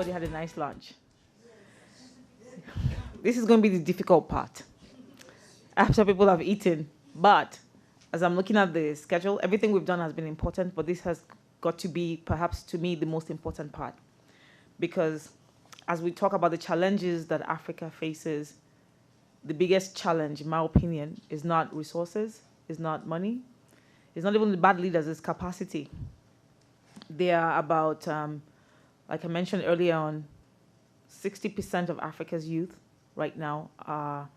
everybody had a nice lunch? This is going to be the difficult part after people have eaten. But as I'm looking at the schedule, everything we've done has been important, but this has got to be, perhaps to me, the most important part. Because as we talk about the challenges that Africa faces, the biggest challenge, in my opinion, is not resources, is not money, it's not even the bad leaders, it's capacity. There are about, like I mentioned earlier on, 60% of Africa's youth right now are,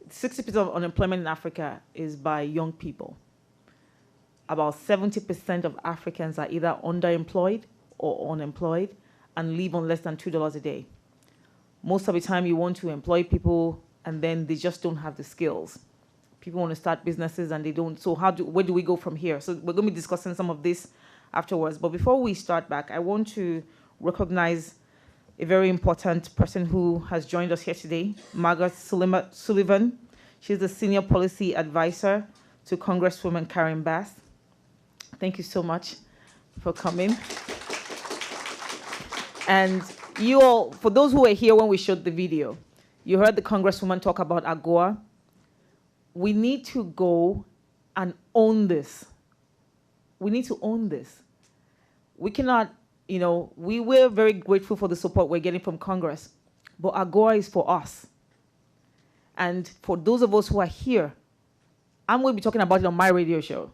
60% of unemployment in Africa is by young people. About 70% of Africans are either underemployed or unemployed and live on less than $2 a day. Most of the time you want to employ people and then they just don't have the skills. People want to start businesses and they don't, so where do we go from here? So we're going to be discussing some of this afterwards. But before we start back, I want to recognize a very important person who has joined us here today, Margaret Sullivan. She's the Senior Policy Advisor to Congresswoman Karen Bass. Thank you so much for coming. And you all, for those who were here when we showed the video, you heard the Congresswoman talk about AGOA. We need to go and own this. We need to own this. We cannot, we're very grateful for the support we're getting from Congress, but AGOA is for us. And for those of us who are here, I'm going to be talking about it on my radio show,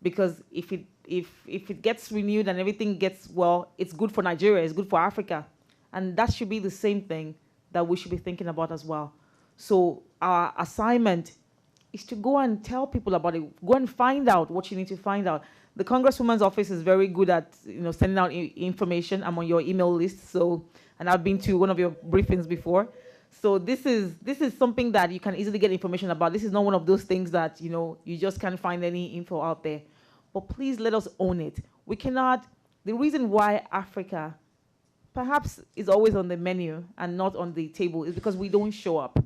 because if it gets renewed and everything gets, well, it's good for Nigeria, it's good for Africa. And that should be the same thing that we should be thinking about as well. So our assignment is to go and tell people about it. Go and find out what you need to find out. The Congresswoman's office is very good at sending out information. I'm on your email list, and I've been to one of your briefings before. So this is something that you can easily get information about. This is not one of those things that you just can't find any info out there. But please let us own it. We cannot. The reason why Africa perhaps is always on the menu and not on the table is because we don't show up.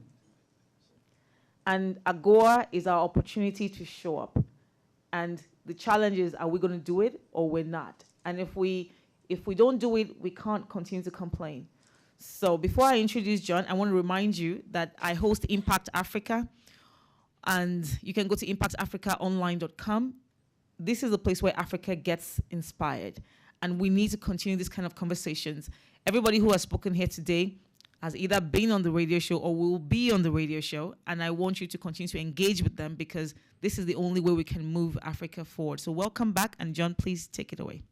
And AGOA is our opportunity to show up. And the challenge is, are we going to do it or we're not? And if we don't do it, we can't continue to complain. So before I introduce John, I want to remind you that I host Impact Africa, and you can go to impactafricaonline.com. This is a place where Africa gets inspired, and we need to continue this kind of conversations. Everybody who has spoken here today has either been on the radio show or will be on the radio show, and I want you to continue to engage with them because this is the only way we can move Africa forward. So welcome back, and John, please take it away.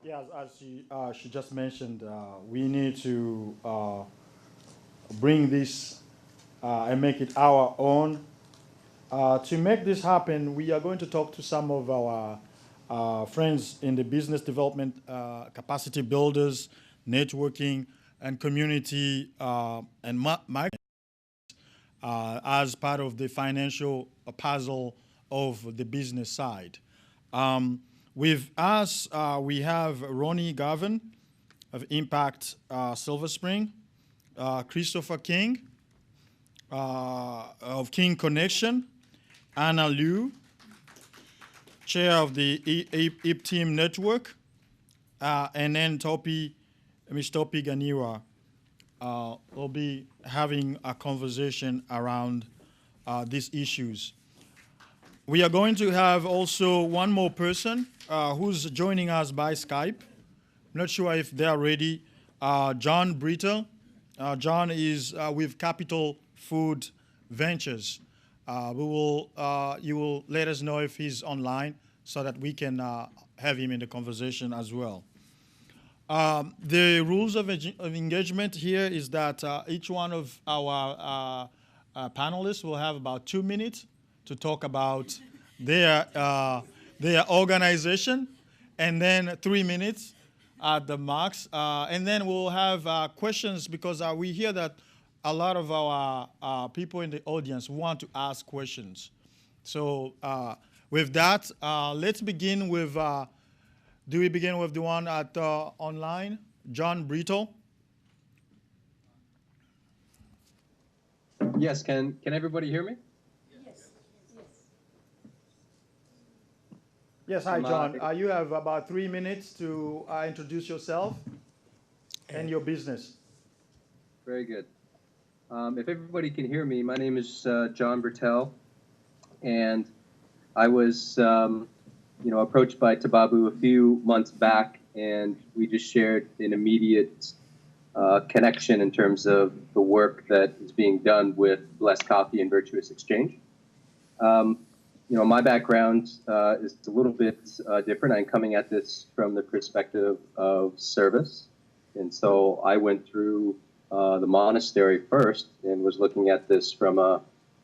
Yeah, as she just mentioned, we need to bring this and make it our own. To make this happen, we are going to talk to some of our friends in the business development, capacity builders, networking, and community and market as part of the financial puzzle of the business side. With us, we have Ronnie Garvin of Impact Silver Spring, Christopher King of King Connection, Anna Liu, chair of the IP Team Network, and then Ms. Topi Ganiwa will be having a conversation around these issues. We are going to have also one more person who's joining us by Skype. I'm not sure if they are ready. John Brittle. John is with Capital Food Ventures. You will let us know if he's online so that we can have him in the conversation as well. The rules of engagement here is that each one of our panelists will have about 2 minutes to talk about their organization, and then 3 minutes at the max. And then we'll have questions because we hear that a lot of our people in the audience want to ask questions. So with that, let's begin with, do we begin with the one at online? John Brittle. Yes, can everybody hear me? Yes, hi, John. You have about 3 minutes to introduce yourself and your business. Very good. If everybody can hear me, my name is John Bertel, and I was, approached by Tababu a few months back, and we just shared an immediate connection in terms of the work that is being done with Blessed Coffee and Virtuous Exchange. My background is a little bit different. I'm coming at this from the perspective of service, and so I went through the monastery first and was looking at this from a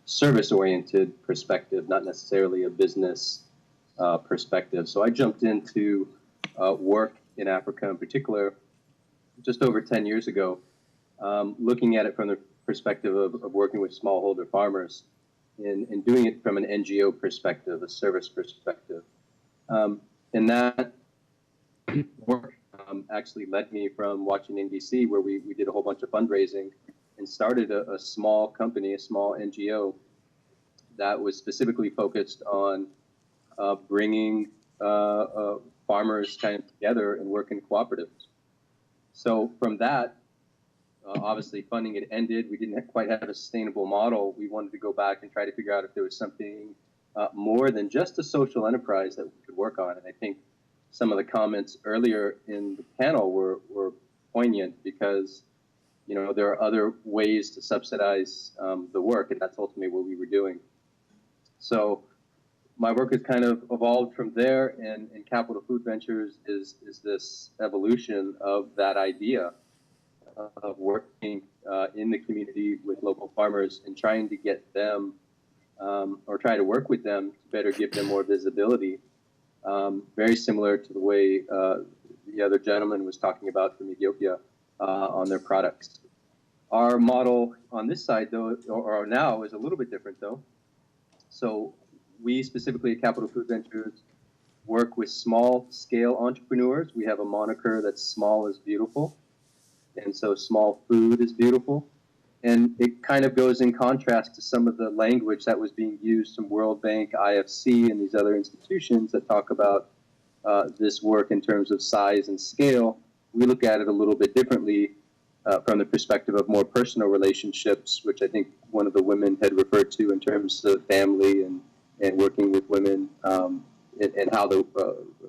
service-oriented perspective, not necessarily a business perspective. So I jumped into work in Africa in particular just over 10 years ago, looking at it from the perspective of working with smallholder farmers and doing it from an NGO perspective, a service perspective. And that work actually led me from Washington, D.C., where we did a whole bunch of fundraising and started a small company, a small NGO that was specifically focused on bringing farmers kind of together and work in cooperatives. So from that, obviously funding had ended. We didn't quite have a sustainable model. We wanted to go back and try to figure out if there was something more than just a social enterprise that we could work on. And I think some of the comments earlier in the panel were poignant because, there are other ways to subsidize the work, and that's ultimately what we were doing. So my work has kind of evolved from there, and Capital Food Ventures is this evolution of that idea of working in the community with local farmers and trying to get them or try to work with them to better give them more visibility. Very similar to the way the other gentleman was talking about from Ethiopia on their products. Our model on this side, though, or now, is a little bit different, though. So we specifically at Capital Food Ventures work with small-scale entrepreneurs. We have a moniker that's small is beautiful, and so small food is beautiful. And it kind of goes in contrast to some of the language that was being used from World Bank, IFC, and these other institutions that talk about this work in terms of size and scale. We look at it a little bit differently from the perspective of more personal relationships, which I think one of the women had referred to in terms of family and working with women and how the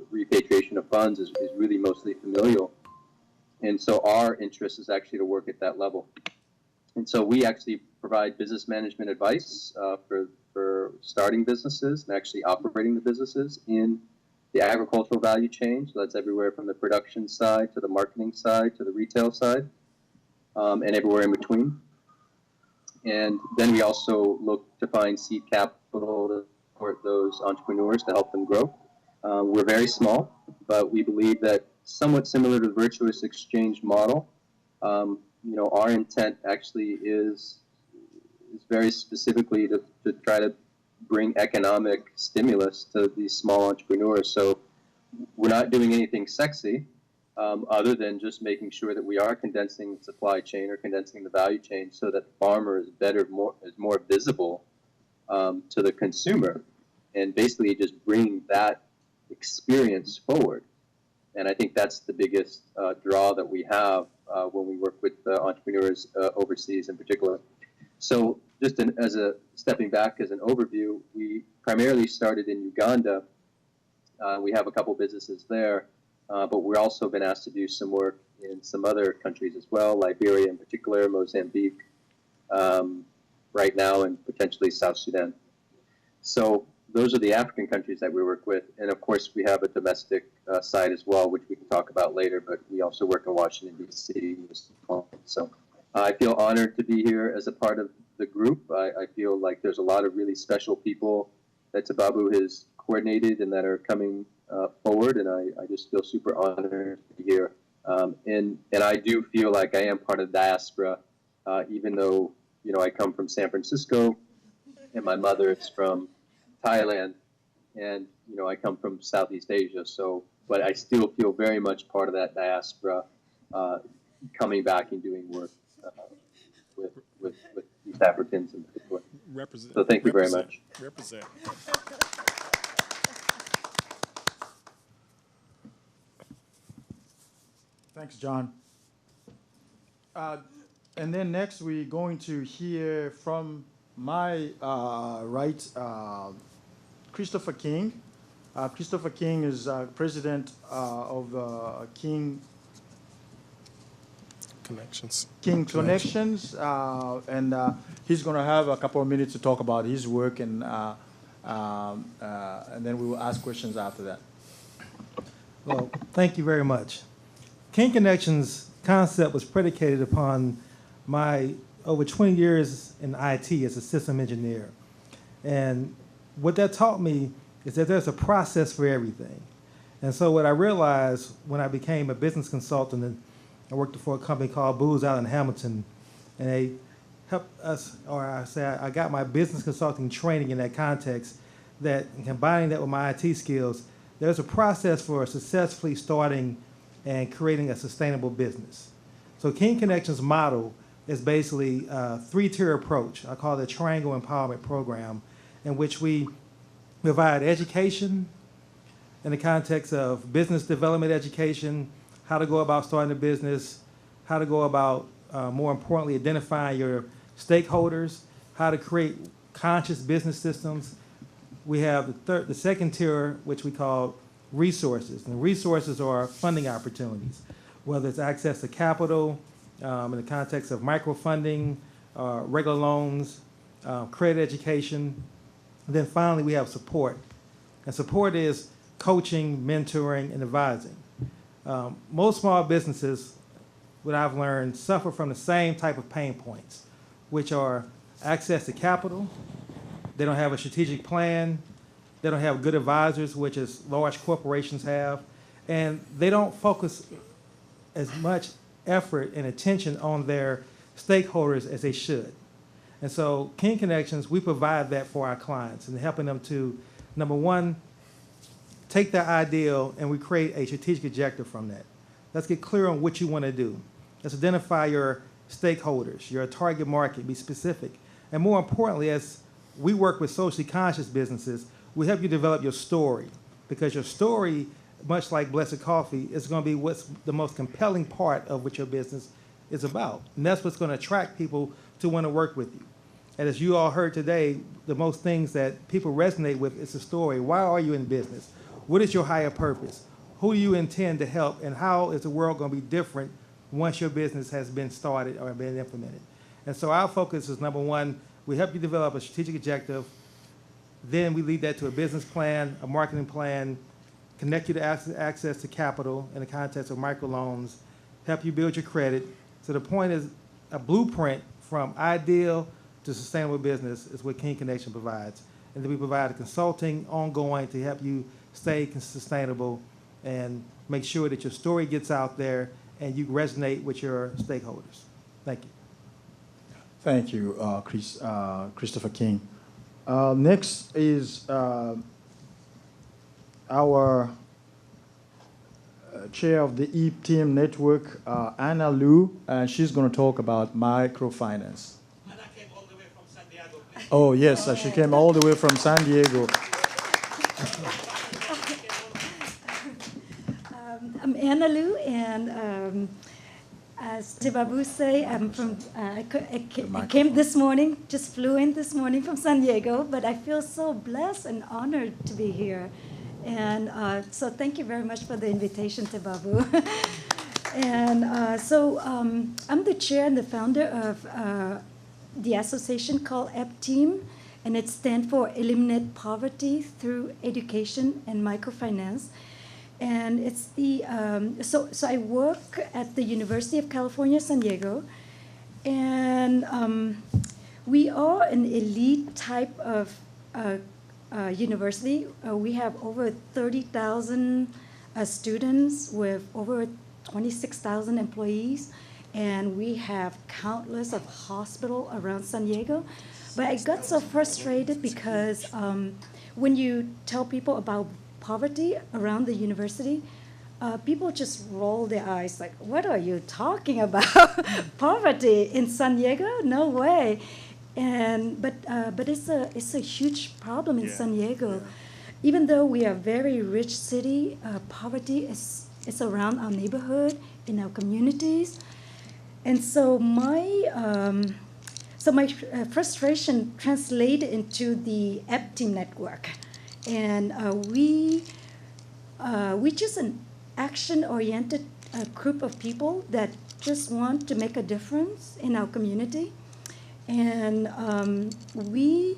repatriation of funds is really mostly familial. And so our interest is actually to work at that level. And so we actually provide business management advice for starting businesses and actually operating the businesses in the agricultural value chain. So that's everywhere from the production side to the marketing side to the retail side and everywhere in between. And then we also look to find seed capital to support those entrepreneurs to help them grow. We're very small, but we believe that somewhat similar to the Virtuous Exchange model, our intent actually is very specifically to try to bring economic stimulus to these small entrepreneurs. So we're not doing anything sexy other than just making sure that we are condensing the supply chain or condensing the value chain so that the farmer is more visible to the consumer, and basically just bringing that experience forward. And I think that's the biggest draw that we have when we work with entrepreneurs overseas in particular. So just as a stepping back as an overview, we primarily started in Uganda. We have a couple businesses there, but we've also been asked to do some work in some other countries as well, Liberia in particular, Mozambique right now, and potentially South Sudan. So those are the African countries that we work with. And of course, we have a domestic side as well, which we can talk about later, but we also work in Washington, D.C. So I feel honored to be here as a part of the group. I feel like there's a lot of really special people that Tababu has coordinated and that are coming forward, and I just feel super honored to be here. And I do feel like I am part of the diaspora, even though, I come from San Francisco, and my mother is from Thailand, and I come from Southeast Asia. So, but I still feel very much part of that diaspora, coming back and doing work with East Africans in particular. So thank you very much. Represent. Thanks, John. And then next, we're going to hear from my right, Christopher King. Christopher King is president of King Connections. Connections, and he's going to have a couple of minutes to talk about his work, and then we will ask questions after that. Well, thank you very much. King Connections concept was predicated upon my over 20 years in IT as a system engineer. And what that taught me is that there's a process for everything. And so what I realized when I became a business consultant, and I worked for a company called Booz out in Hamilton, and they helped us, or I got my business consulting training in that context, that combining that with my IT skills, there's a process for successfully starting and creating a sustainable business. So King Connections model is basically a three-tier approach. I call it a triangle empowerment program, in which we provide education in the context of business development education, how to go about starting a business, how to go about, more importantly, identifying your stakeholders, how to create conscious business systems. We have the second tier, which we call resources. And resources are funding opportunities, whether it's access to capital in the context of microfunding, regular loans, credit education. And then finally, we have support. And support is coaching, mentoring, and advising. Most small businesses, what I've learned, suffer from the same type of pain points, which are access to capital. They don't have a strategic plan. They don't have good advisors, which is large corporations have. And they don't focus as much effort and attention on their stakeholders as they should. And so King Connections, we provide that for our clients and helping them to, number one, take their ideal and we create a strategic objective from that. Let's get clear on what you want to do. Let's identify your stakeholders, your target market, be specific. And more importantly, as we work with socially conscious businesses, we help you develop your story, because your story, much like Blessed Coffee, is going to be what's the most compelling part of what your business is about. And that's what's going to attract people to want to work with you. And as you all heard today, the most things that people resonate with is the story. Why are you in business? What is your higher purpose? Who do you intend to help? And how is the world going to be different once your business has been started or been implemented? And so our focus is, number one, we help you develop a strategic objective. Then we lead that to a business plan, a marketing plan, connect you to access to capital in the context of microloans, help you build your credit. So the point is a blueprint from ideal to sustainable business is what King Connection provides. And then we provide consulting ongoing to help you stay sustainable and make sure that your story gets out there and you resonate with your stakeholders. Thank you. Thank you, Christopher King. Next is our chair of the EAP Team Network, Anna Liu, and she's going to talk about microfinance. Anna came all the way from San Diego. Please. Oh, yes, she came all the way from San Diego. I'm Anna Liu, and as Tibabu say, I'm from. I came this morning, just flew in this morning from San Diego, but I feel so blessed and honored to be here, and so thank you very much for the invitation, Tibabu. And I'm the chair and the founder of the association called EP Team, and it stands for Eliminate Poverty Through Education and Microfinance. And it's the so I work at the University of California, San Diego, and we are an elite type of university. We have over 30,000 students with over 26,000 employees, and we have countless of hospitals around San Diego. But I got so frustrated because when you tell people about poverty around the university, people just roll their eyes like, what are you talking about? Poverty in San Diego? No way. But it's a huge problem in San Diego. Even though we are a very rich city, poverty is It's around our neighborhood, in our communities. And so my frustration translated into the App Team Network. And we just an action-oriented group of people that just want to make a difference in our community. And we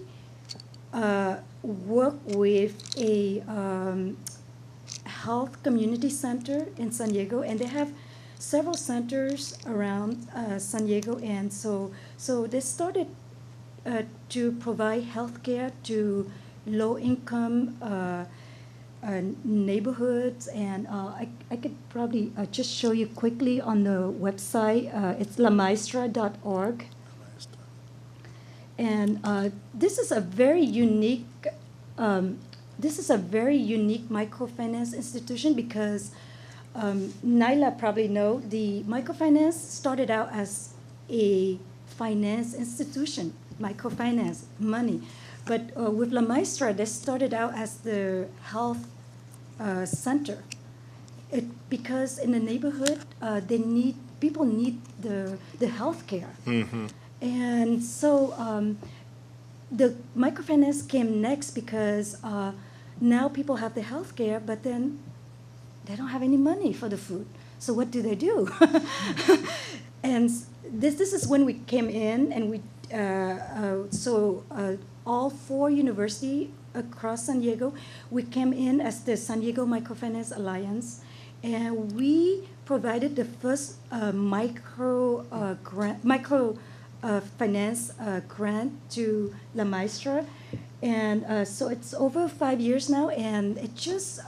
work with a health community center in San Diego, and they have several centers around San Diego. And so they started to provide health care to low-income neighborhoods. And I could probably just show you quickly on the website. It's lamaestra.org. And this is a very unique microfinance institution because Naila probably know the microfinance started out as a finance institution, microfinance, money. But with La Maestra, they started out as the health center. Because in the neighborhood, people need the health care. Mm-hmm. And so the microfinance came next because now people have the health care, but then they don't have any money for the food. So what do they do? And this is when we came in, and we all 4 universities across San Diego, we came in as the San Diego Microfinance Alliance, and we provided the first finance grant to La Maestra. And so it's over 5 years now, and it just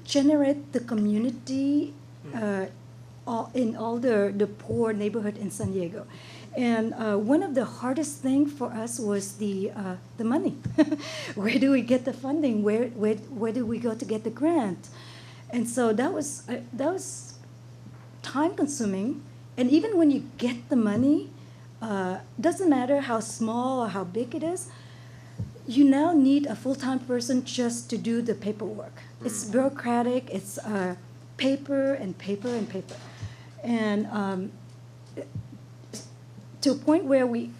generate the community in all the poor neighborhood in San Diego. And one of the hardest thing for us was the money. Where do we get the funding? Where do we go to get the grant? And so that was time consuming. And even when you get the money, doesn't matter how small or how big it is, you now need a full-time person just to do the paperwork. It's bureaucratic. It's paper and paper and paper. And to a point where we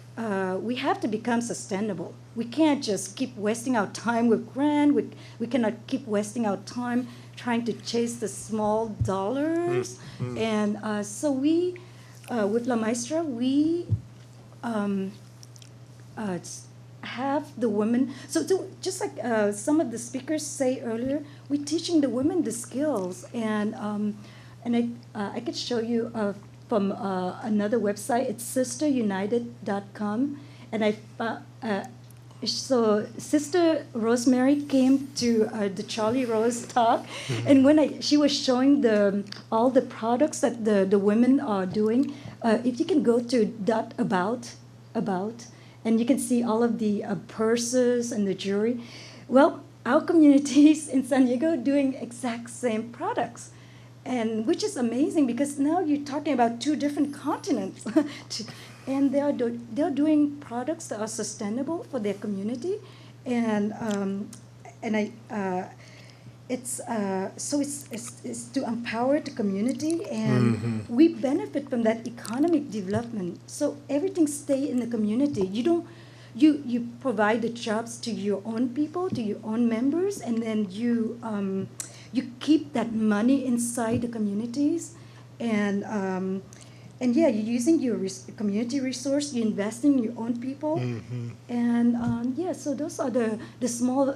have to become sustainable. We can't just keep wasting our time with grant. We cannot keep wasting our time trying to chase the small dollars. And so we, with La Maestra, we have the women. So just like some of the speakers say earlier, we're teaching the women the skills. And I could show you from another website. It's sisterunited.com. And so Sister Rosemary came to the Charlie Rose talk, and when she was showing all the products that the women are doing, if you can go to .about, and you can see all of the purses and the jewelry. Well, our communities in San Diego are doing exact same products, and which is amazing because now you're talking about 2 different continents. And they're doing products that are sustainable for their community, and it's to empower the community, and we benefit from that economic development. So everything stay in the community. You provide the jobs to your own people, to your own members, and then you keep that money inside the communities, and yeah, you're using your community resource, you're investing in your own people. And yeah, so those are the small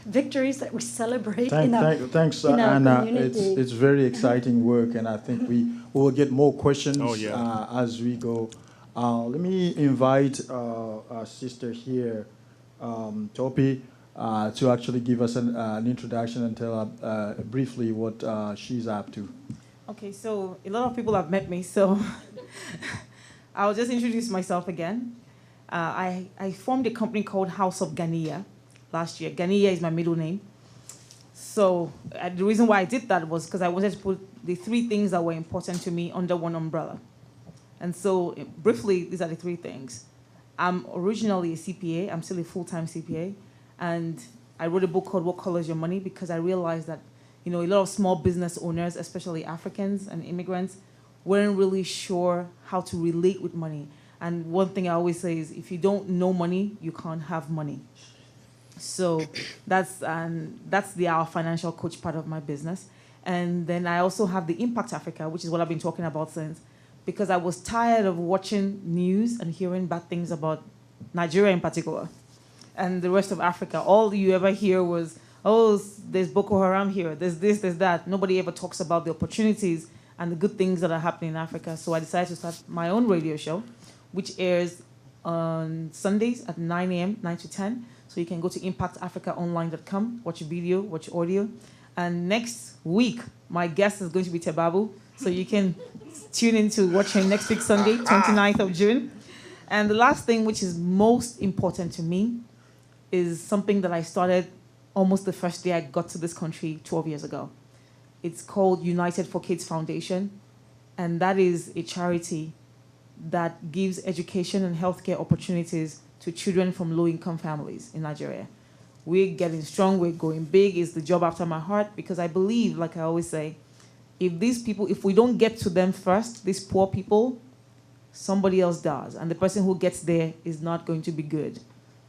victories that we celebrate Thanks, in our Anna. community. It's very exciting work, and I think we will get more questions as we go. Let me invite our sister here, Topi, to actually give us an introduction and tell briefly what she's up to. Okay, so a lot of people have met me, so I'll just introduce myself again. I formed a company called House of Ghania last year. Ghania is my middle name. So the reason why I did that was because I wanted to put the 3 things that were important to me under one umbrella. And so briefly, these are the 3 things. I'm originally a CPA. I'm still a full-time CPA. And I wrote a book called What Colors Your Money because I realized that a lot of small business owners, especially Africans and immigrants, weren't really sure how to relate with money. And one thing I always say is, if you don't know money, you can't have money. So that's our financial coach part of my business. And then I also have the Impact Africa, which is what I've been talking about since, because I was tired of watching news and hearing bad things about Nigeria in particular and the rest of Africa. All you ever hear was, oh, there's Boko Haram here, there's this, there's that. Nobody ever talks about the opportunities and the good things that are happening in Africa. So I decided to start my own radio show, which airs on Sundays at 9 a.m., 9 to 10. So you can go to impactafricaonline.com, watch video, watch audio. And next week, my guest is going to be Tebabu. So you can tune in to watch him next week, Sunday, 29th of June. And the last thing, which is most important to me, is something that I started almost the first day I got to this country 12 years ago. It's called United for Kids Foundation. And that is a charity that gives education and healthcare opportunities to children from low-income families in Nigeria. We're getting strong, we're going big. It's the job after my heart, because I believe, like I always say, if we don't get to them first, these poor people, somebody else does. And the person who gets there is not going to be good.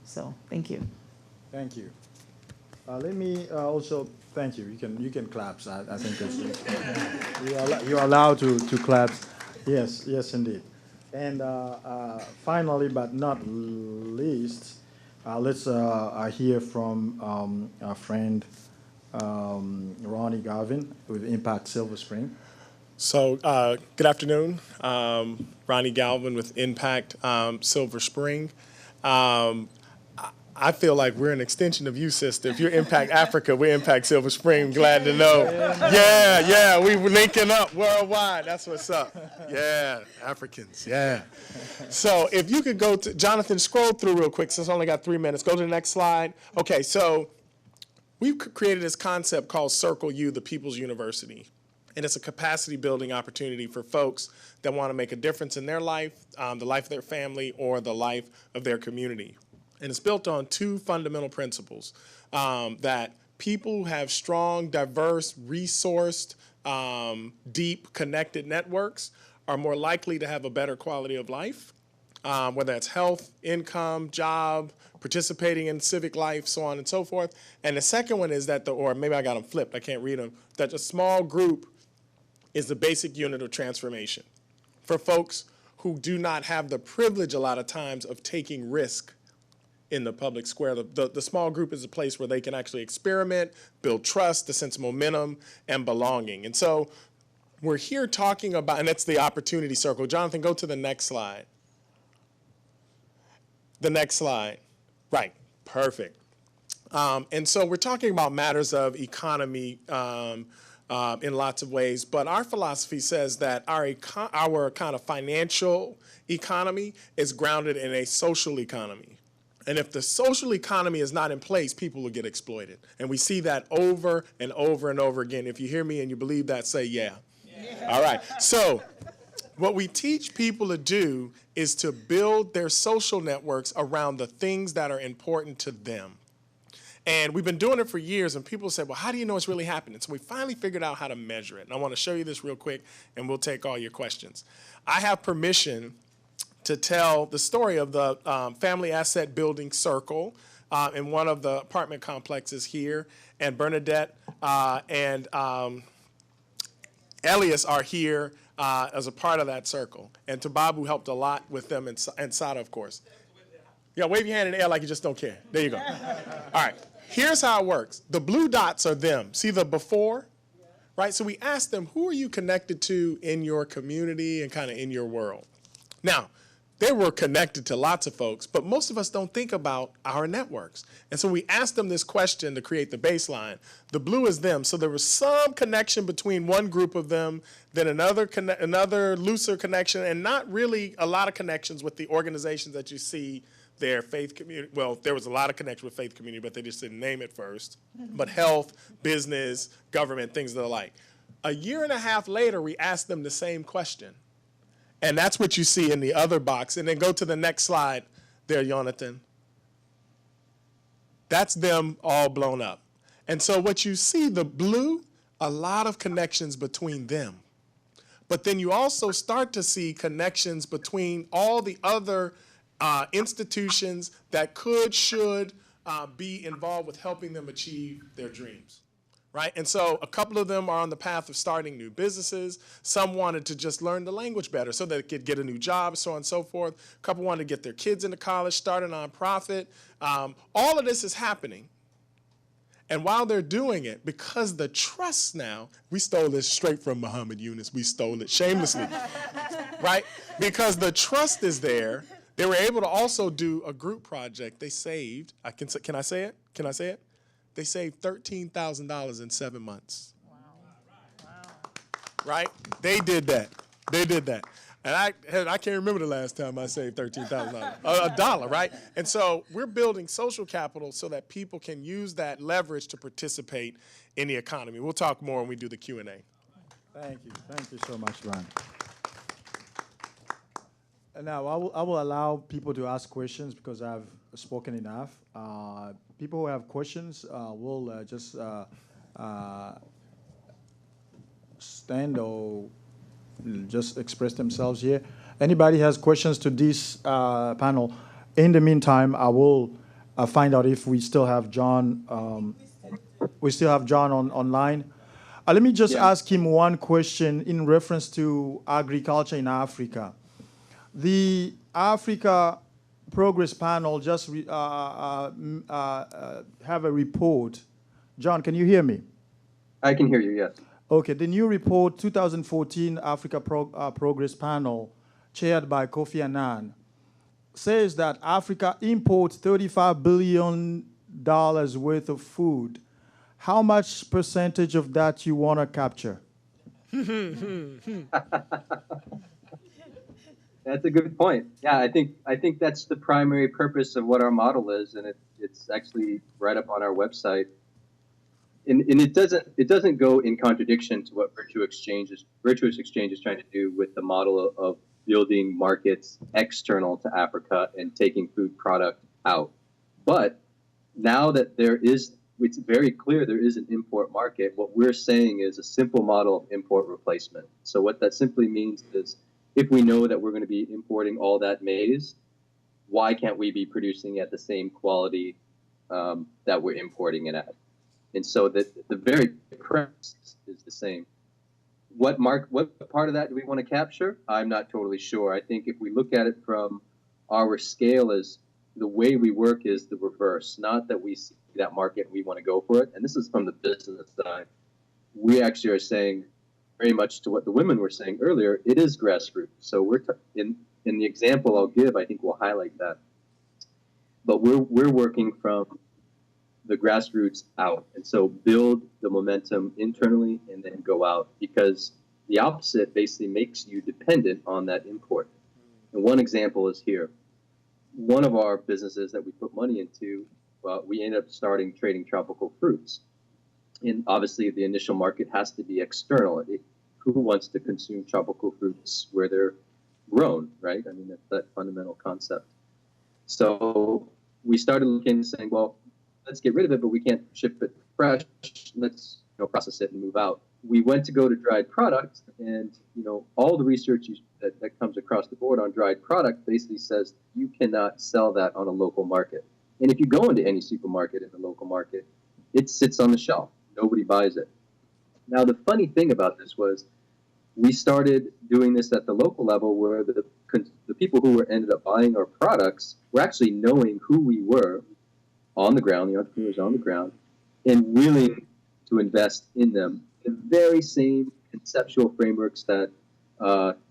So, thank you. Thank you. Let me also thank you. You can clap. I think that's you're allowed to clap. Yes, indeed. And finally, but not least, let's hear from our friend Ronnie Garvin with Impact Silver Spring. So, good afternoon. Ronnie Galvin with Impact Silver Spring. I feel like we're an extension of you, sister. If you're Impact Africa, we're Impact Silver Spring. Glad to know. Yeah, we were linking up worldwide. That's what's up. Yeah, Africans, yeah. So if you could go to, Jonathan, scroll through real quick since I only got 3 minutes. Go to the next slide. Okay, so we've created this concept called Circle U, the People's University. And it's a capacity building opportunity for folks that want to make a difference in their life, the life of their family, or the life of their community. And it's built on two fundamental principles, that people who have strong, diverse, resourced, deep, connected networks are more likely to have a better quality of life, whether it's health, income, job, participating in civic life, so on and so forth. And the second one is that, or maybe I got them flipped, I can't read them, that a small group is the basic unit of transformation for folks who do not have the privilege a lot of times of taking risk in the public square. The small group is a place where they can actually experiment, build trust, a sense of momentum, and belonging. And so we're here talking about, and that's the opportunity circle. Jonathan, go to the next slide. The next slide. Right, perfect. And so we're talking about matters of economy in lots of ways, but our philosophy says that our kind of financial economy is grounded in a social economy. And if the social economy is not in place, people will get exploited. And we see that over and over and over again. If you hear me and you believe that, say yeah. All right. So what we teach people to do is to build their social networks around the things that are important to them. And we've been doing it for years, and people say, well, how do you know it's really happening? So we finally figured out how to measure it. And I want to show you this real quick, and we'll take all your questions. I have permission to tell the story of the Family Asset Building Circle in one of the apartment complexes here. And Bernadette and Elias are here as a part of that circle. And Tababu helped a lot with them, and Sada, of course. Yeah, wave your hand in the air like you just don't care. There you go. All right, here's how it works. The blue dots are them. See the before? Right, so we asked them, who are you connected to in your community and kind of in your world? Now, they were connected to lots of folks, but most of us don't think about our networks. And so we asked them this question to create the baseline. The blue is them, so there was some connection between one group of them, then another looser connection, and not really a lot of connections with the organizations that you see there, faith community. Well, there was a lot of connection with faith community, but they just didn't name it first. But health, business, government, things of the like. A year and a half later, we asked them the same question. And that's what you see in the other box. And then go to the next slide there, Jonathan. That's them all blown up. And so what you see, the blue a lot of connections between them. But then you also start to see connections between all the other institutions that should be involved with helping them achieve their dreams. Right? And so a couple of them are on the path of starting new businesses. Some wanted to just learn the language better so they could get a new job, so on and so forth. A couple wanted to get their kids into college, start a nonprofit. All of this is happening. And while they're doing it, because the trust now, we stole this straight from Muhammad Yunus. We stole it shamelessly, right? Because the trust is there, they were able to also do a group project. They saved, can I say it? Can I say it? They saved $13,000 in 7 months. Wow. Right? They did that. They did that. And I can't remember the last time I saved $13,000. A dollar, right? And so we're building social capital so that people can use that leverage to participate in the economy. We'll talk more when we do the Q&A. Thank you. Thank you so much, Ron. And now I will allow people to ask questions because I've spoken enough. People who have questions will just stand or just express themselves here. Anybody has questions to this panel? In the meantime, I will find out if we still have John. We still have John online. Let me just ask him one question in reference to agriculture in Africa. The Africa Progress Panel just have a report. John, can you hear me? I can hear you, yes. Okay, the new report, 2014 Africa Progress Panel, chaired by Kofi Annan, says that Africa imports $35 billion worth of food. How much percentage of that you want to capture? That's a good point. Yeah, I think that's the primary purpose of what our model is, and it's actually right up on our website. And it doesn't go in contradiction to what Virtuous Exchange is trying to do with the model of building markets external to Africa and taking food product out. But now that it's very clear there is an import market, what we're saying is a simple model of import replacement. So what that simply means is, if we know that we're going to be importing all that maize, why can't we be producing at the same quality that we're importing it at? And so the very premise is the same. What part of that do we want to capture? I'm not totally sure. I think if we look at it from our scale, as the way we work is the reverse, not that we see that market and we want to go for it. And this is from the business side. We actually are saying, very much to what the women were saying earlier, it is grassroots. So we're in the example I'll give, I think we'll highlight that. But we're working from the grassroots out, and so build the momentum internally and then go out, because the opposite basically makes you dependent on that import. And one example is here. One of our businesses that we put money into, we ended up starting trading tropical fruits. And obviously the initial market has to be external. Who wants to consume tropical fruits where they're grown, right? I mean, that's that fundamental concept. So we started looking and saying, well, let's get rid of it, but we can't ship it fresh. Let's process it and move out. We went to go to dried product, and all the research that comes across the board on dried product basically says you cannot sell that on a local market. And if you go into any supermarket in the local market, it sits on the shelf. Nobody buys it. Now, the funny thing about this was we started doing this at the local level, where the people who ended up buying our products were actually knowing who we were on the ground, the entrepreneurs on the ground, and willing to invest in them. The very same conceptual frameworks that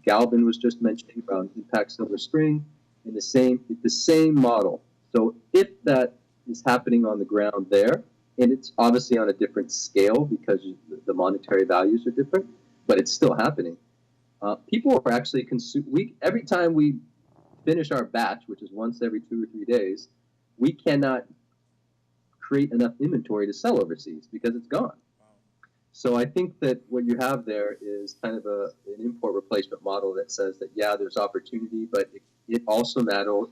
Galvin was just mentioning around Impact Silver Spring, in the same model. So if that is happening on the ground there, and it's obviously on a different scale because the monetary values are different, but it's still happening. People are actually every time we finish our batch, which is once every 2 or 3 days, we cannot create enough inventory to sell overseas because it's gone. So I think that what you have there is kind of an import replacement model that says that, yeah, there's opportunity, but it also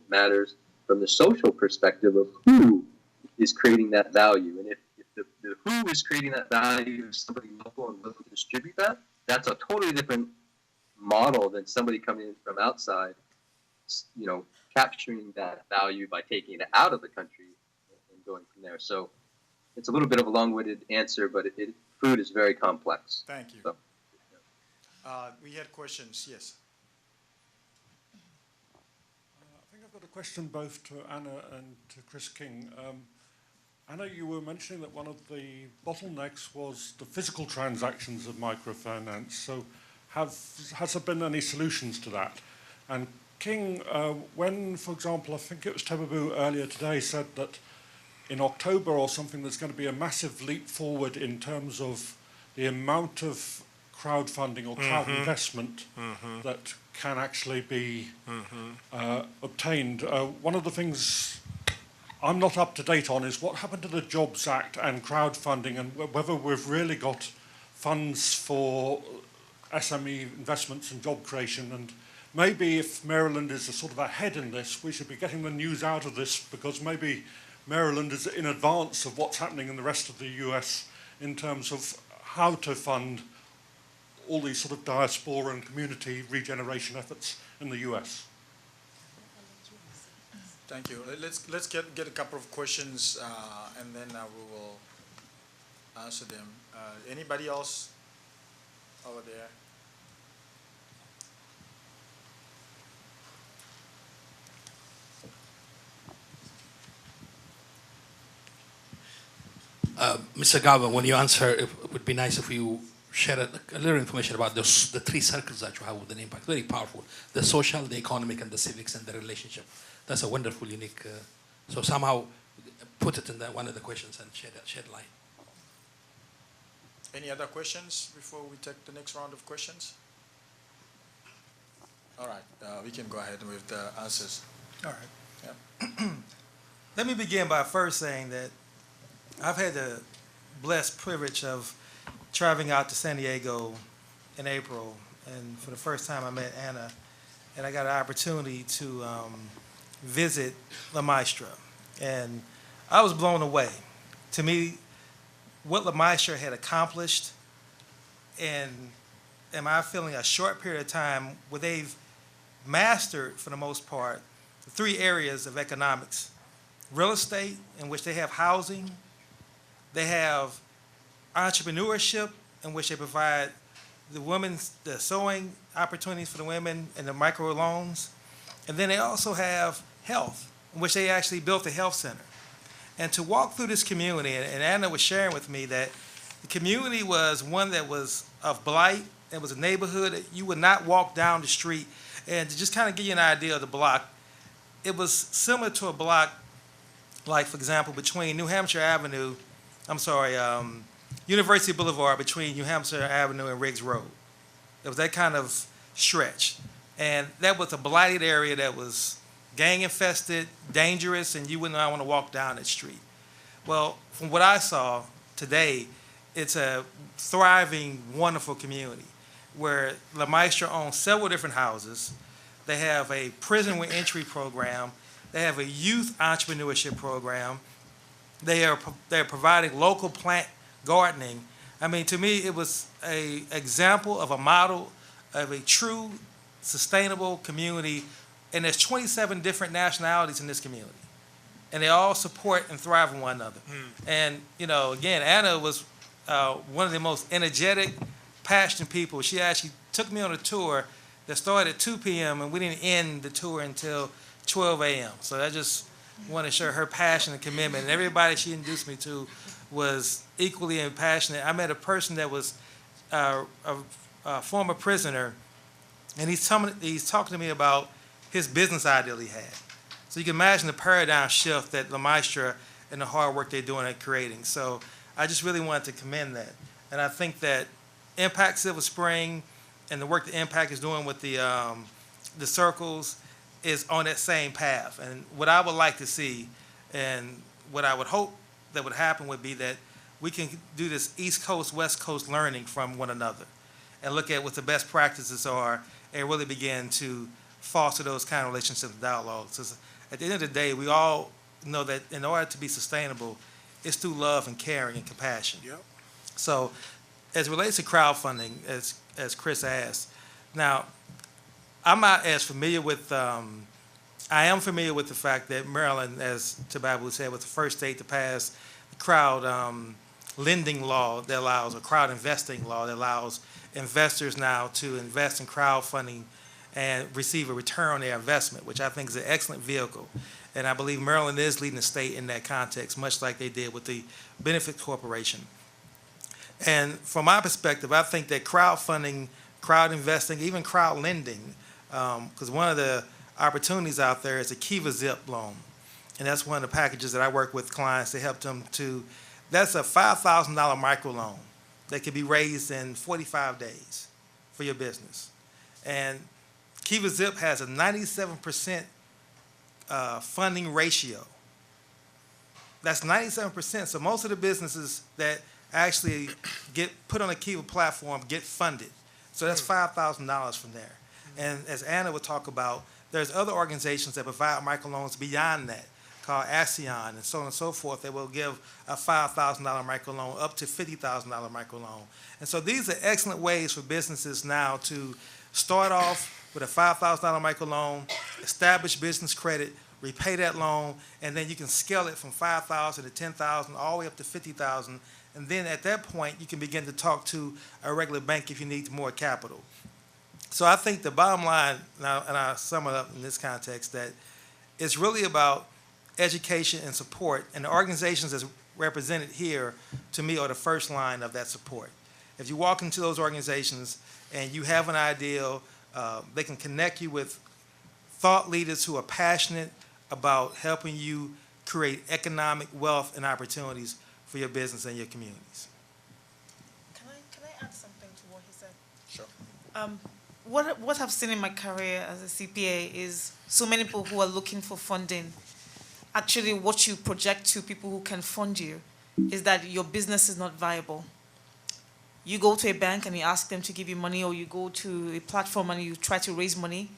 matters from the social perspective of who is creating that value. And if the who is creating that value is somebody local and looking to distribute that. That's a totally different model than somebody coming in from outside, capturing that value by taking it out of the country and going from there. So it's a little bit of a long-winded answer, but food is very complex. Thank you. So, We had questions, yes. I think I've got a question both to Anna and to Chris King. Anna, you were mentioning that one of the bottlenecks was the physical transactions of microfinance. So has there been any solutions to that? And King, when, for example, I think it was Tebabu earlier today said that in October or something there's going to be a massive leap forward in terms of the amount of crowdfunding or crowd investment that can actually be obtained. One of the things I'm not up to date on is what happened to the Jobs Act and crowdfunding, and whether we've really got funds for SME investments and job creation. And maybe if Maryland is a sort of ahead in this, we should be getting the news out of this, because maybe Maryland is in advance of what's happening in the rest of the US in terms of how to fund all these sort of diaspora and community regeneration efforts in the US. Thank you. Let's get a couple of questions, and then we will answer them. Anybody else over there? Mr. Galvin, when you answer, it would be nice if you share a little information about the three circles that you have with an impact. Very powerful. The social, the economic, and the civics, and the relationship. That's a wonderful, unique. So somehow put it in one of the questions and shed light. Any other questions before we take the next round of questions? All right, we can go ahead with the answers. All right. Yeah. Let me begin by first saying that I've had the blessed privilege of traveling out to San Diego in April, and for the first time I met Anna, and I got an opportunity to visit La Maestra, and I was blown away. To me, what La Maestra had accomplished in my feeling a short period of time, where they've mastered, for the most part, the three areas of economics: real estate, in which they have housing, they have entrepreneurship, in which they provide the sewing opportunities for the women and the micro loans, and then they also have health, in which they actually built a health center. And to walk through this community, and Anna was sharing with me that the community was one that was of blight. It was a neighborhood that you would not walk down the street. And to just kind of give you an idea of the block, it was similar to a block, like, for example, between University Boulevard, between New Hampshire Avenue and Riggs Road. It was that kind of stretch. And that was a blighted area that was gang infested, dangerous, and you would not want to walk down that street. Well, from what I saw today, it's a thriving, wonderful community where La Maestra owns several different houses. They have a prison reentry program. They have a youth entrepreneurship program. They're providing local plant gardening. I mean, to me, it was an example of a model of a true, sustainable community. And there's 27 different nationalities in this community, and they all support and thrive on one another. And again, Anna was one of the most energetic, passionate people. She actually took me on a tour that started at 2 p.m. and we didn't end the tour until 12 a.m. So I just want to show her passion and commitment. And everybody she introduced me to was equally passionate. I met a person that was a former prisoner, and he's talking to me about his business idea he had. So you can imagine the paradigm shift that La Maestra and the hard work they're doing at creating. So I just really wanted to commend that. And I think that Impact Silver Spring and the work that Impact is doing with the circles is on that same path. And what I would like to see, and what I would hope that would happen, would be that we can do this East Coast, West Coast learning from one another and look at what the best practices are and really begin to foster those kind of relationships and dialogues. Because at the end of the day, we all know that in order to be sustainable, it's through love and caring and compassion. Yep. So as it relates to crowdfunding, as Chris asked, now, I'm not as familiar with, I am familiar with the fact that Maryland, as Tababu said, was the first state to pass the crowd lending law that allows, a crowd investing law that allows investors now to invest in crowdfunding and receive a return on their investment, which I think is an excellent vehicle. And I believe Maryland is leading the state in that context, much like they did with the Benefit Corporation. And from my perspective, I think that crowdfunding, crowd investing, even crowd lending, because one of the opportunities out there is a Kiva Zip loan. And that's one of the packages that I work with clients to help them to, that's a $5,000 microloan that can be raised in 45 days for your business. And Kiva Zip has a 97% funding ratio. That's 97%. So most of the businesses that actually get put on a Kiva platform get funded. So that's $5,000 from there. And as Anna would talk about, there's other organizations that provide microloans beyond that, called ASEAN and so on and so forth, that will give a $5,000 microloan up to $50,000 microloan. And so these are excellent ways for businesses now to start off with a $5,000 microloan, establish business credit, repay that loan, and then you can scale it from $5,000 to $10,000 all the way up to $50,000. And then at that point, you can begin to talk to a regular bank if you need more capital. So I think the bottom line, and I'll sum it up in this context, that it's really about education and support, and the organizations that's represented here, to me, are the first line of that support. If you walk into those organizations and you have an idea, they can connect you with thought leaders who are passionate about helping you create economic wealth and opportunities for your business and your communities. Can I add something to what he said? Sure. What I've seen in my career as a CPA is so many people who are looking for funding. Actually, what you project to people who can fund you is that your business is not viable. You go to a bank and you ask them to give you money, or you go to a platform and you try to raise money,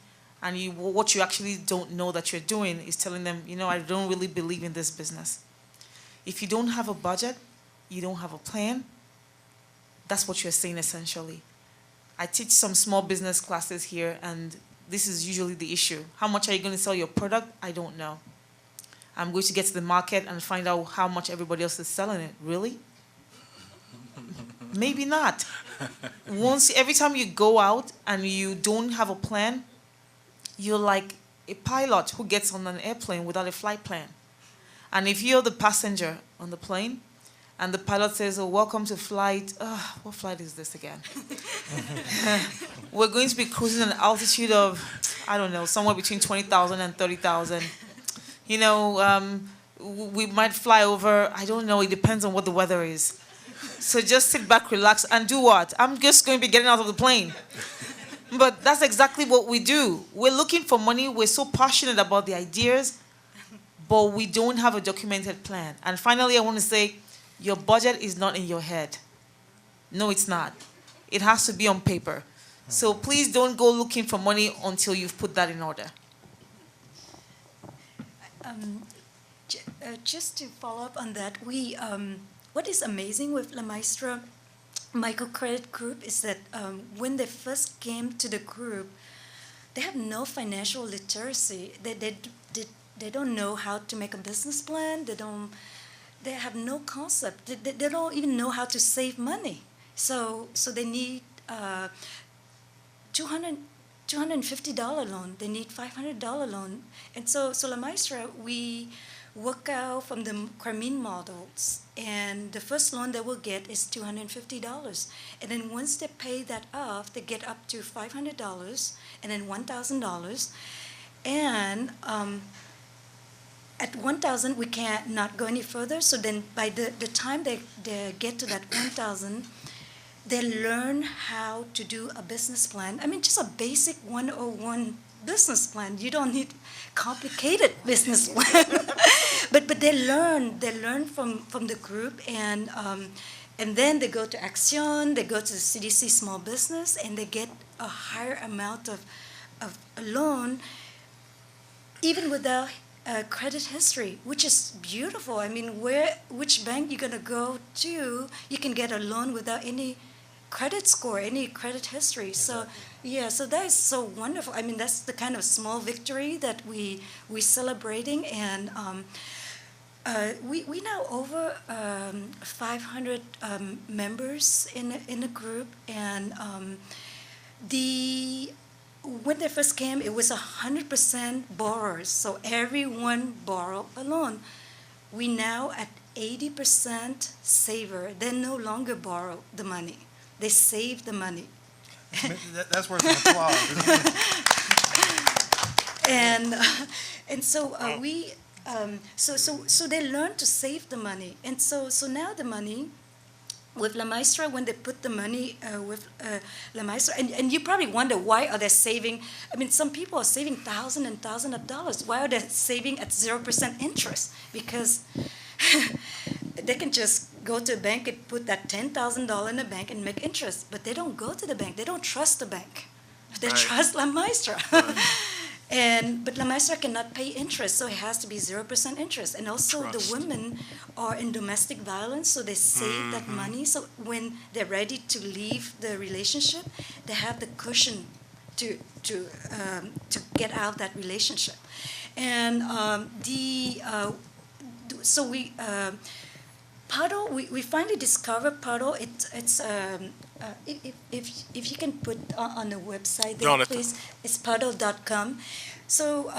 and what you actually don't know that you're doing is telling them, you know, I don't really believe in this business. If you don't have a budget, you don't have a plan, that's what you're saying essentially. I teach some small business classes here, and this is usually the issue. How much are you going to sell your product? I don't know. I'm going to get to the market and find out how much everybody else is selling it. Really? Maybe not. Every time you go out and you don't have a plan, you're like a pilot who gets on an airplane without a flight plan. And if you're the passenger on the plane, and the pilot says, oh, welcome to flight, what flight is this again? We're going to be cruising at an altitude of, I don't know, somewhere between 20,000 and 30,000. You know, we might fly over, I don't know, it depends on what the weather is. So just sit back, relax, and do what? I'm just going to be getting out of the plane. But that's exactly what we do. We're looking for money, we're so passionate about the ideas, but we don't have a documented plan. And finally, I want to say, your budget is not in your head. No, it's not. It has to be on paper. So please don't go looking for money until you've put that in order. Just to follow up on that, what is amazing with La Maestra Microcredit Group is that when they first came to the group, they have no financial literacy. They don't know how to make a business plan. They have no concept. They don't even know how to save money. So they need $250 loan. They need $500 loan. And so La Maestra, we work out from the Carmine models. And the first loan they will get is $250. And then once they pay that off, they get up to $500 and then $1,000. And at 1,000, we can't not go any further. So then by the time they get to that 1,000, they learn how to do a business plan. I mean, just a basic 101 business plan. You don't need complicated business plan. but they learn from the group, and then they go to Action, they go to the CDC Small Business, and they get a higher amount of a loan, even without credit history, which is beautiful. I mean, which bank you're gonna go to, you can get a loan without any credit score, any credit history. So, yeah, so that is so wonderful. I mean, that's the kind of small victory that we celebrating, and we now over 500 members in the group, and the when they first came, it was 100% borrowers, so everyone borrow a loan. We now at 80% saver. They no longer borrow the money; they save the money. That's worth an applause. And so so they learn to save the money, and so now the money with La Maestra, when they put the money with La Maestra, and you probably wonder, why are they saving? I mean, some people are saving thousands and thousands of dollars. Why are they saving at 0% interest? Because they can just go to a bank and put that $10,000 in a bank and make interest, but they don't go to the bank. They don't trust the bank. They trust La Maestra. But La Maestra cannot pay interest, so it has to be 0% interest. And also the women are in domestic violence, so they save that money. So when they're ready to leave the relationship, they have the cushion to get out of that relationship. And so we Puddle, we finally discovered Puddle. It's if you can put on the website there, Jonathan. please. It's puddle.com. So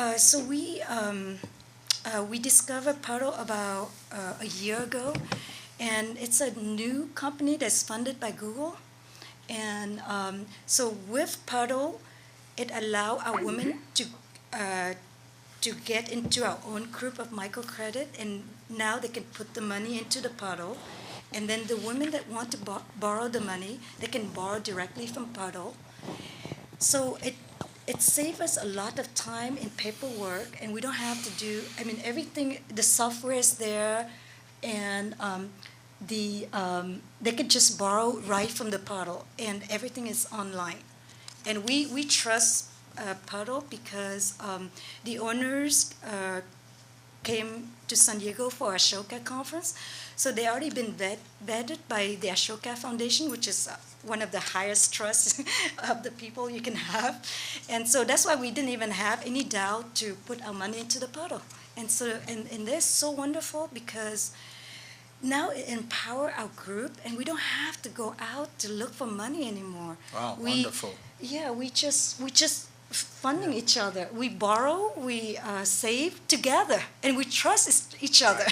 we discovered Puddle about a year ago, and it's a new company that's funded by Google. And so with Puddle, it allows our women to get into our own group of microcredit, and now they can put the money into the Puddle, and then the women that want to borrow the money, they can borrow directly from Puddle. So it saves us a lot of time in paperwork, and we don't have to do, I mean, everything, the software is there, and they could just borrow right from the Puddle, and everything is online. And we trust Puddle because the owners came to San Diego for Ashoka conference. So they already been vetted by the Ashoka Foundation, which is one of the highest trusts of the people you can have. And so that's why we didn't even have any doubt to put our money into the Puddle. And so, and they're so wonderful because now it empower our group, and we don't have to go out to look for money anymore. Wow, wonderful. Yeah, we just funding each other. We borrow, we save together, and we trust each other.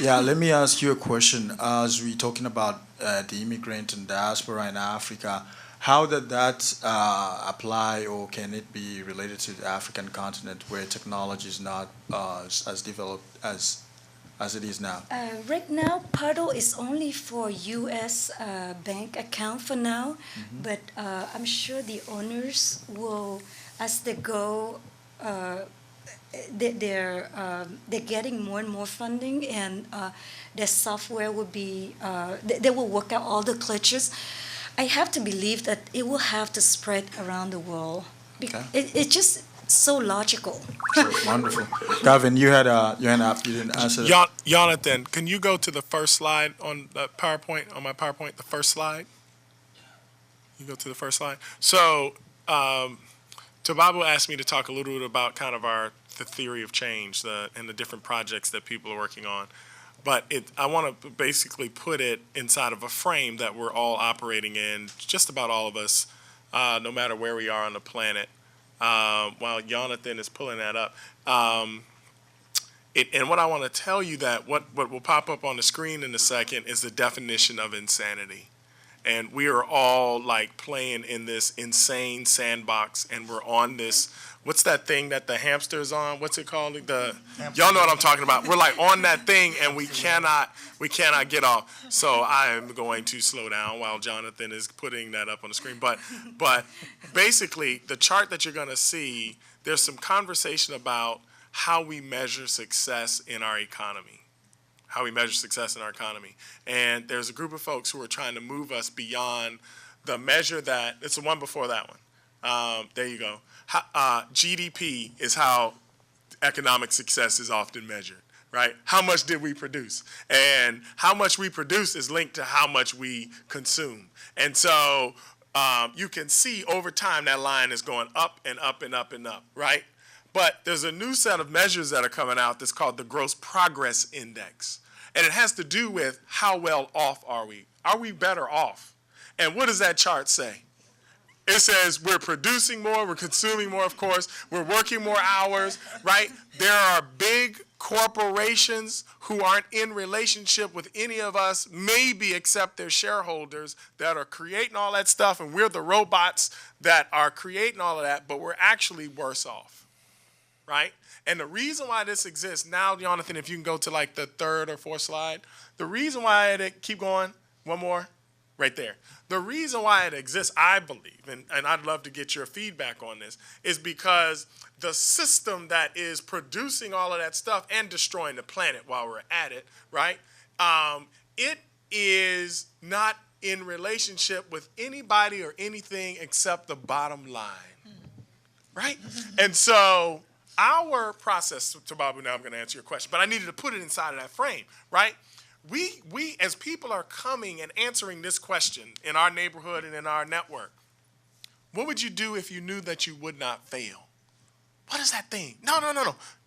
Yeah, let me ask you a question. As we're talking about the immigrant and diaspora in Africa, how did that apply, or can it be related to the African continent where technology is not as developed as it is now? Right now, Puddle is only for U.S. Bank account for now, but I'm sure the owners will, as they go, they're getting more and more funding, and their software will be, they will work out all the glitches. I have to believe that it will have to spread around the world. Okay. It's just so logical. Sure, wonderful. Gavin, you had your hand up. You didn't answer. Jonathan, can you go to the first slide on the PowerPoint, on my PowerPoint, the first slide? You go to the first slide. So, Tobabu asked me to talk a little bit about kind of the theory of change and the different projects that people are working on. But I want to basically put it inside of a frame that we're all operating in, just about all of us, no matter where we are on the planet. While Jonathan is pulling that up. And what I want to tell you that what will pop up on the screen in a second is the definition of insanity. And we are all like playing in this insane sandbox, and we're on this, what's that thing that the hamster's on? What's it called? Y'all know what I'm talking about. We're like on that thing, and we cannot get off. So I am going to slow down while Jonathan is putting that up on the screen. But basically, the chart that you're going to see, there's some conversation about how we measure success in our economy. And there's a group of folks who are trying to move us beyond the measure that, it's the one before that one. There you go. GDP is how economic success is often measured, right? How much did we produce? And how much we produce is linked to how much we consume. And so you can see over time that line is going up and up and up and up, right? But there's a new set of measures that are coming out that's called the Gross Progress Index. And it has to do with how well off are we? Are we better off? And what does that chart say? It says we're producing more, we're consuming more, of course, we're working more hours, right? There are big corporations who aren't in relationship with any of us, maybe except their shareholders, that are creating all that stuff, and we're the robots that are creating all of that, but we're actually worse off, right? And the reason why this exists, now, Jonathan, if you can go to like the third or fourth slide, the reason why it, keep going, one more, right there. The reason why it exists, I believe, and I'd love to get your feedback on this, is because the system that is producing all of that stuff and destroying the planet while we're at it, right, it is not in relationship with anybody or anything except the bottom line, right? And so our process, Tababu, now I'm going to answer your question, but I needed to put it inside of that frame, right? We as people are coming and answering this question in our neighborhood and in our network, what would you do if you knew that you would not fail? What is that thing? No.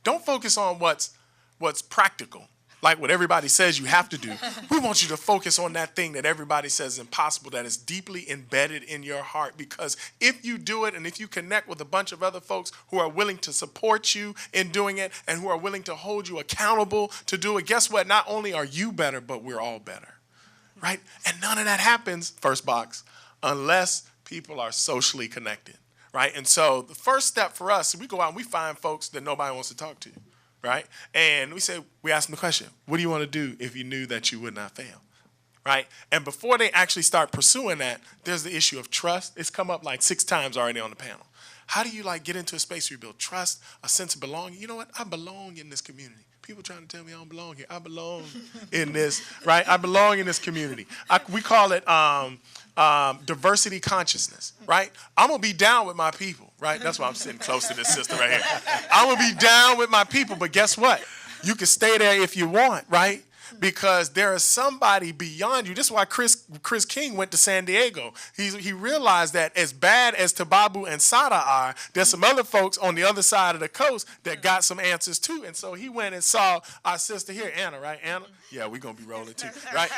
Don't focus on what's practical, like what everybody says you have to do. We want you to focus on that thing that everybody says is impossible, that is deeply embedded in your heart. Because if you do it and if you connect with a bunch of other folks who are willing to support you in doing it and who are willing to hold you accountable to do it, guess what? Not only are you better, but we're all better, right? And none of that happens, first box, unless people are socially connected, right? And so the first step for us, we go out and we find folks that nobody wants to talk to. Right? And we ask them the question, what do you want to do if you knew that you would not fail? Right? And before they actually start pursuing that, there's the issue of trust. It's come up like 6 times already on the panel. How do you get into a space where you build trust, a sense of belonging? You know what? I belong in this community. People trying to tell me I don't belong here. I belong in this, right? I belong in this community. We call it diversity consciousness, right? I'm going to be down with my people, right? That's why I'm sitting close to this sister right here. I'm going to be down with my people, but guess what? You can stay there if you want, right? Because there is somebody beyond you. This is why Chris King went to San Diego. He realized that as bad as Tababu and Sada are, there's some other folks on the other side of the coast that got some answers too. And so he went and saw our sister here, Anna, right? Anna? Yeah, we're going to be rolling too, right?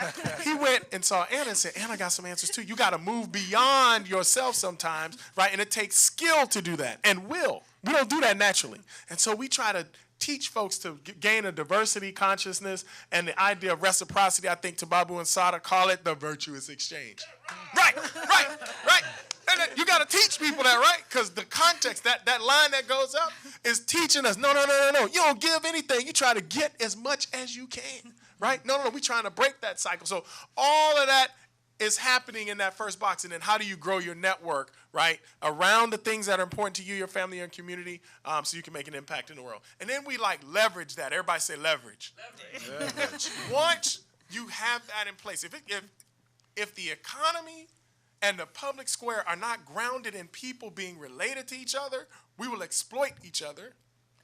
He went and saw Anna and said, Anna got some answers too. You got to move beyond yourself sometimes, right? And it takes skill to do that and will. We don't do that naturally. And so we try to teach folks to gain a diversity consciousness and the idea of reciprocity. I think Tababu and Sada call it the virtuous exchange. Right. And you got to teach people that, right? Because the context, that line that goes up is teaching us, no. You don't give anything. You try to get as much as you can, right? No. We're trying to break that cycle. So all of that is happening in that first box. And then how do you grow your network, right, around the things that are important to you, your family, and community, so you can make an impact in the world. And then we leverage that. Everybody say leverage. Leverage. Once you have that in place, if the economy and the public square are not grounded in people being related to each other, we will exploit each other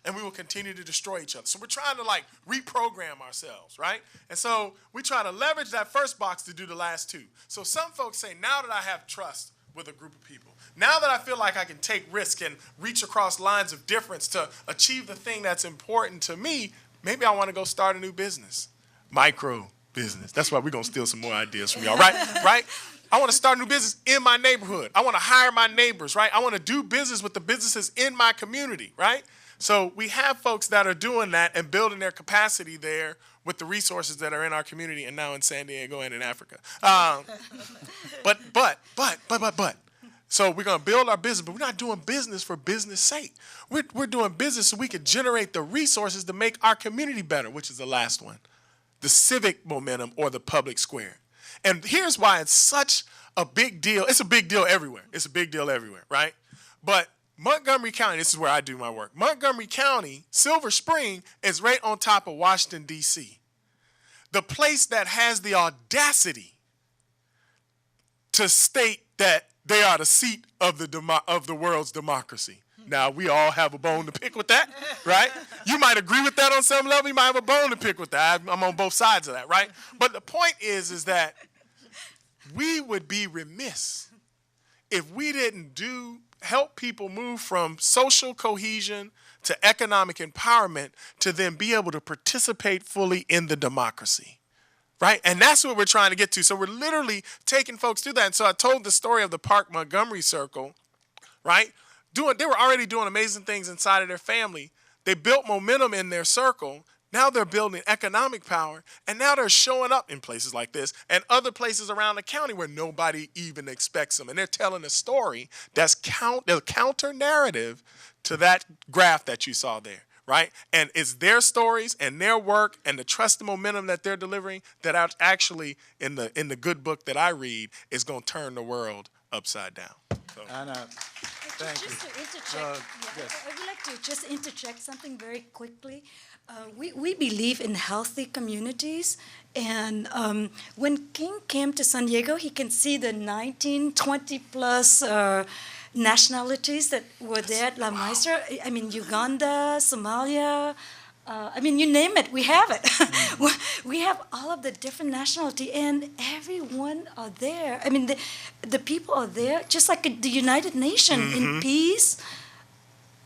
and we will continue to destroy each other. So we're trying to reprogram ourselves, right? And so we try to leverage that first box to do the last 2. So some folks say, now that I have trust with a group of people, now that I feel like I can take risk and reach across lines of difference to achieve the thing that's important to me, maybe I want to go start a new business. Micro business. That's why we're going to steal some more ideas from y'all, right? I want to start a new business in my neighborhood. I want to hire my neighbors, right? I want to do business with the businesses in my community, right? So we have folks that are doing that and building their capacity there with the resources that are in our community and now in San Diego and in Africa. But. So we're going to build our business, but we're not doing business for business sake. We're doing business so we can generate the resources to make our community better, which is the last one, the civic momentum or the public square. And here's why it's such a big deal. It's a big deal everywhere. It's a big deal everywhere, right? But Montgomery County, this is where I do my work. Montgomery County, Silver Spring, is right on top of Washington, D.C. The place that has the audacity to state that they are the seat of the world's democracy. Now, we all have a bone to pick with that, right? You might agree with that on some level. You might have a bone to pick with that. I'm on both sides of that, right? But the point is that we would be remiss if we didn't help people move from social cohesion to economic empowerment to then be able to participate fully in the democracy. Right? And that's what we're trying to get to. So we're literally taking folks through that. And so I told the story of the Park Montgomery Circle, right? They were already doing amazing things inside of their family. They built momentum in their circle. Now they're building economic power. And now they're showing up in places like this and other places around the county where nobody even expects them. And they're telling a story that's the counter narrative to that graph that you saw there. Right? And it's their stories and their work and the trust and momentum that they're delivering that actually, in the good book that I read, is going to turn the world upside down. So. Anna, thank you. Just to interject, yes. I would like to just interject something very quickly. We believe in healthy communities, and when King came to San Diego, he can see the 19, 20 plus nationalities that were there at La Maestra. I mean, Uganda, Somalia, you name it, we have it. We have all of the different nationality, and everyone are there. I mean, the people are there, just like the United Nations in peace,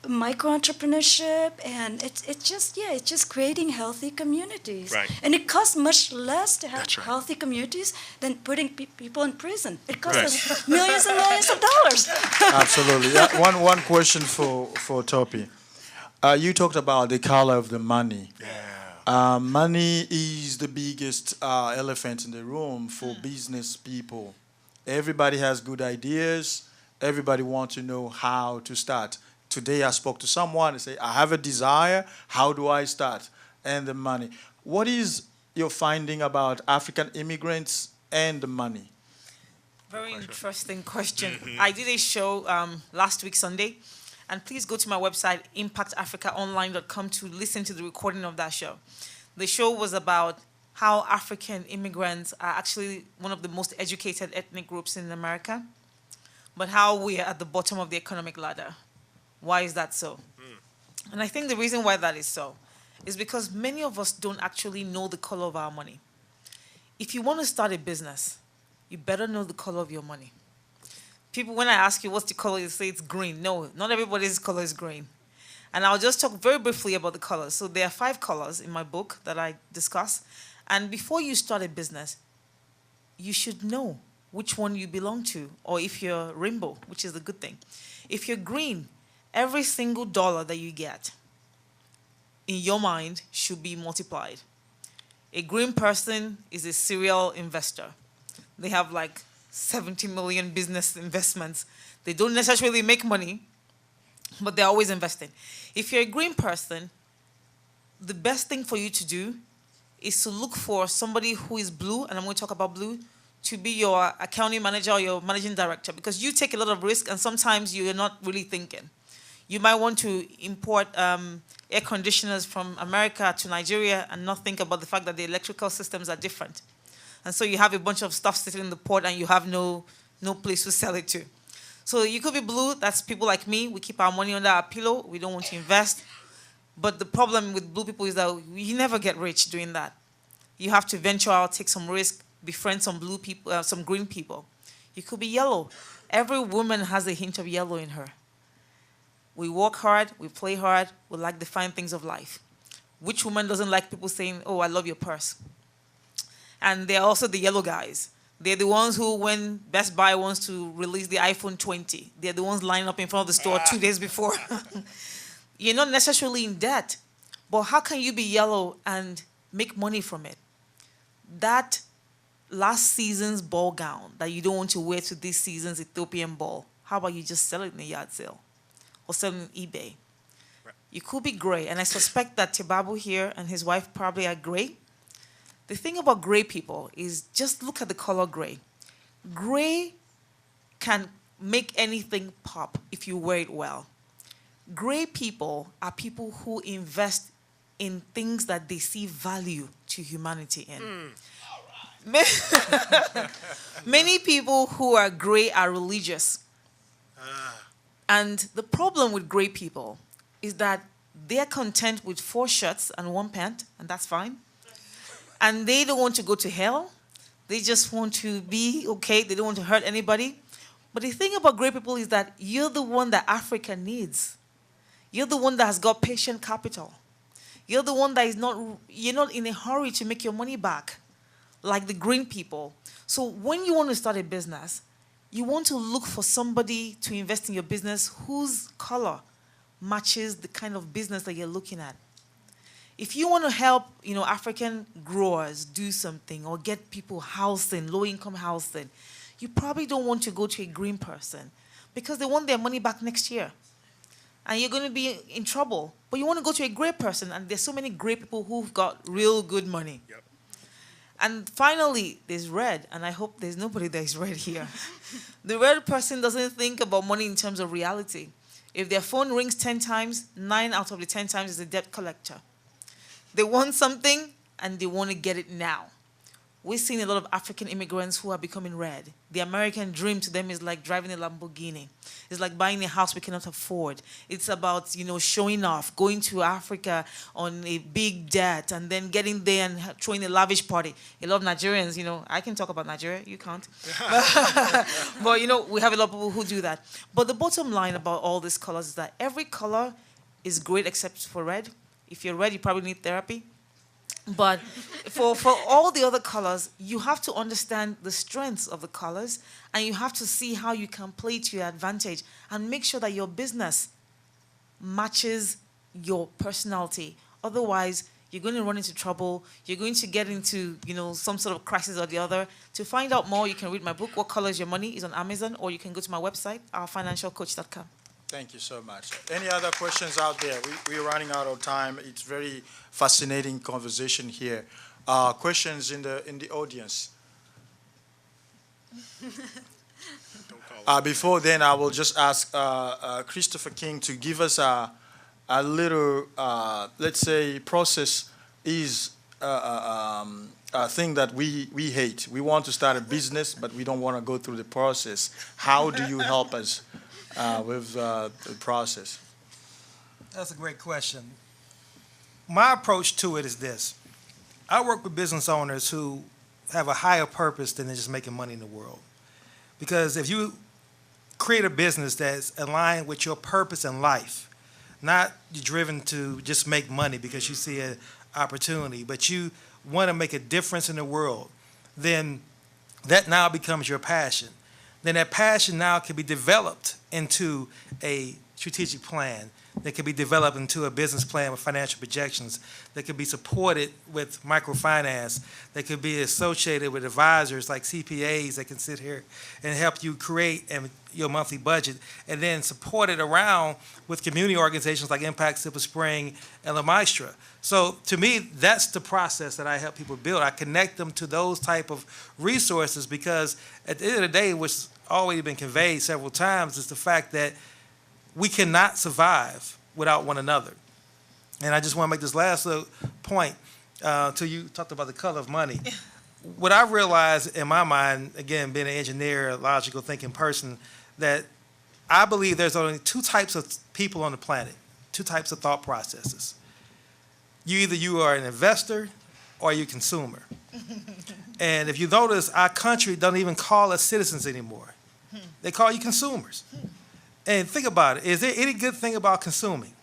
micro-entrepreneurship, and it's just creating healthy communities. Right. And it costs much less to have That's right. healthy communities than putting people in prison. It costs us millions and millions of dollars. Absolutely. Yeah, one question for Topi. You talked about the color of the money. Yeah. Money is the biggest elephant in the room for business people. Everybody has good ideas. Everybody wants to know how to start. Today I spoke to someone and say, I have a desire. How do I start? And the money. What is your finding about African immigrants and the money? Very interesting question. I did a show last week, Sunday, and please go to my website, impactafricaonline.com, to listen to the recording of that show. The show was about how African immigrants are actually one of the most educated ethnic groups in America, but how we are at the bottom of the economic ladder. Why is that so? And I think the reason why that is so is because many of us don't actually know the color of our money. If you want to start a business, you better know the color of your money. People, when I ask you what's the color, you say it's green. No, not everybody's color is green. And I'll just talk very briefly about the colors. So there are 5 colors in my book that I discuss. And before you start a business, you should know which one you belong to, or if you're rainbow, which is the good thing. If you're green, every single dollar that you get in your mind should be multiplied. A green person is a serial investor. They have like 70 million business investments. They don't necessarily make money, but they're always investing. If you're a green person, the best thing for you to do is to look for somebody who is blue, and I'm going to talk about blue, to be your accounting manager or your managing director, because you take a lot of risk and sometimes you're not really thinking. You might want to import air conditioners from America to Nigeria and not think about the fact that the electrical systems are different. And so you have a bunch of stuff sitting in the port and you have no place to sell it to. So you could be blue. That's people like me. We keep our money under our pillow. We don't want to invest. But the problem with blue people is that you never get rich doing that. You have to venture out, take some risk, befriend some blue people, some green people. You could be yellow. Every woman has a hint of yellow in her. We work hard, we play hard, we like the fine things of life. Which woman doesn't like people saying, oh, I love your purse? And they're also the yellow guys. They're the ones who, when Best Buy wants to release the iPhone 20, they're the ones lining up in front of the store 2 days before. You're not necessarily in debt, but how can you be yellow and make money from it? That last season's ball gown that you don't want to wear to this season's Ethiopian ball, how about you just sell it in a yard sale or sell it on eBay? Right. You could be gray, and I suspect that Tibabu here and his wife probably are gray. The thing about gray people is just look at the color gray. Gray can make anything pop if you wear it well. Gray people are people who invest in things that they see value to humanity in. Many people who are gray are religious. And the problem with gray people is that they're content with 4 shirts and 1 pant, and that's fine. And they don't want to go to hell. They just want to be okay. They don't want to hurt anybody. But the thing about gray people is that you're the one that Africa needs. You're the one that has got patient capital. You're the one that you're not in a hurry to make your money back, like the green people. So when you want to start a business, you want to look for somebody to invest in your business whose color matches the kind of business that you're looking at. If you want to help, African growers do something or get people housing, low-income housing, you probably don't want to go to a green person because they want their money back next year. And you're going to be in trouble. But you want to go to a gray person, and there's so many gray people who've got real good money. Yep. And finally, there's red, and I hope there's nobody that is red here. The red person doesn't think about money in terms of reality. If their phone rings 10 times, 9 out of the 10 times is a debt collector. They want something, and they want to get it now. We're seeing a lot of African immigrants who are becoming red. The American dream to them is like driving a Lamborghini. It's like buying a house we cannot afford. It's about, showing off, going to Africa on a big debt, and then getting there and throwing a lavish party. A lot of Nigerians, I can talk about Nigeria, you can't. But, we have a lot of people who do that. But the bottom line about all these colors is that every color is great except for red. If you're red, you probably need therapy. But for all the other colors, you have to understand the strengths of the colors, and you have to see how you can play to your advantage and make sure that your business matches your personality. Otherwise, you're going to run into trouble. You're going to get into, some sort of crisis or the other. To find out more, you can read my book, What Color Is Your Money? Is on Amazon, or you can go to my website, ourfinancialcoach.com. Thank you so much. Any other questions out there? We're running out of time. It's very fascinating conversation here. Questions in the audience? Before then, I will just ask Christopher King to give us a little, let's say, process is a thing that we hate. We want to start a business, but we don't want to go through the process. How do you help us with the process? That's a great question. My approach to it is this. I work with business owners who have a higher purpose than just making money in the world. Because if you create a business that's aligned with your purpose in life, not driven to just make money because you see an opportunity, but you want to make a difference in the world, then that now becomes your passion. Then that passion now can be developed into a strategic plan that can be developed into a business plan with financial projections, that can be supported with microfinance, that could be associated with advisors like CPAs that can sit here and help you create your monthly budget, and then support it around with community organizations like Impact Silver Spring and La Maestra. So to me, that's the process that I help people build. I connect them to those type of resources because at the end of the day, which has already been conveyed several times, is the fact that we cannot survive without one another. And I just want to make this last little point till you talked about the color of money. What I realized in my mind, again, being an engineer, a logical thinking person, that I believe there's only 2 types of people on the planet, 2 types of thought processes. You are an investor or you're a consumer. And if you notice, our country don't even call us citizens anymore. They call you consumers. And think about it. Is there any good thing about consuming?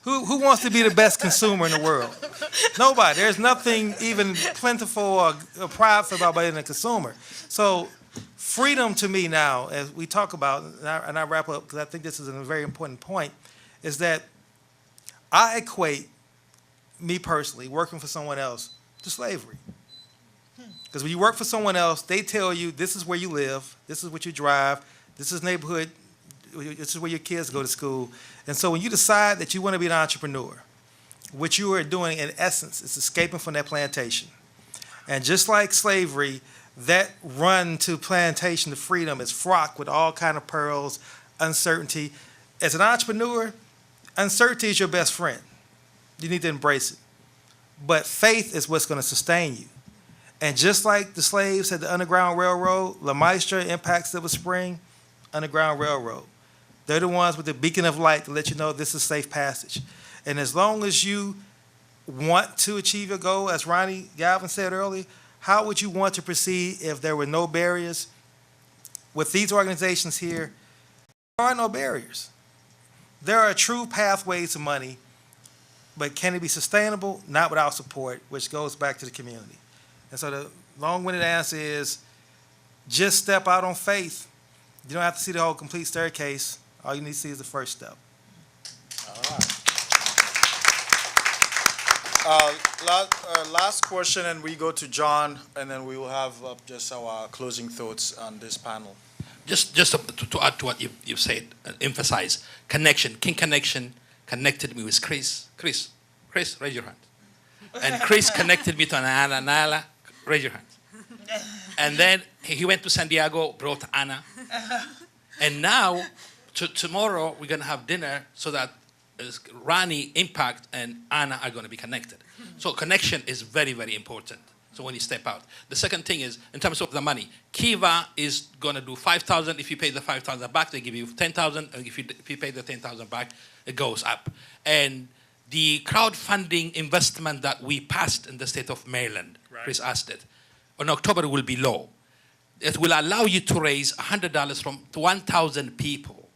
Who wants to be the best consumer in the world? Nobody. There's nothing even plentiful or prideful about being a consumer. So freedom to me now, as we talk about, and I wrap up because I think this is a very important point, is that I equate, me personally, working for someone else to slavery. Because when you work for someone else, they tell you this is where you live, this is what you drive, this is neighborhood, this is where your kids go to school. And so when you decide that you want to be an entrepreneur, what you are doing in essence is escaping from that plantation. And just like slavery, that run to plantation to freedom is fraught with all kind of perils, uncertainty. As an entrepreneur, uncertainty is your best friend. You need to embrace it. But faith is what's going to sustain you. And just like the slaves had the Underground Railroad, La Maestra, Impact Silver Spring, Underground Railroad. They're the ones with the beacon of light to let you know this is safe passage. And as long as you want to achieve your goal, as Ronnie Galvin said earlier, how would you want to proceed if there were no barriers? With these organizations here, there are no barriers. There are true pathways to money, but can it be sustainable? Not without support, which goes back to the community. And so the long-winded answer is just step out on faith. You don't have to see the whole complete staircase. All you need to see is the first step. All right. Last question, and we go to John, and then we will have just our closing thoughts on this panel. Just to add to what you've said, emphasize connection. King Connection connected me with Chris. Chris, raise your hand. And Chris connected me to Anna. Nala, raise your hand. And then he went to San Diego, brought Anna. And now, tomorrow, we're going to have dinner so that Rani, Impact, and Anna are going to be connected. So connection is very, very important. So when you step out. The second thing is, in terms of the money, Kiva is going to do 5,000. If you pay the 5,000 back, they give you 10,000. And if you pay the 10,000 back, it goes up. And the crowdfunding investment that we passed in the state of Maryland, right. Chris asked it, in October will be low. It will allow you to raise $100 from 1,000 people.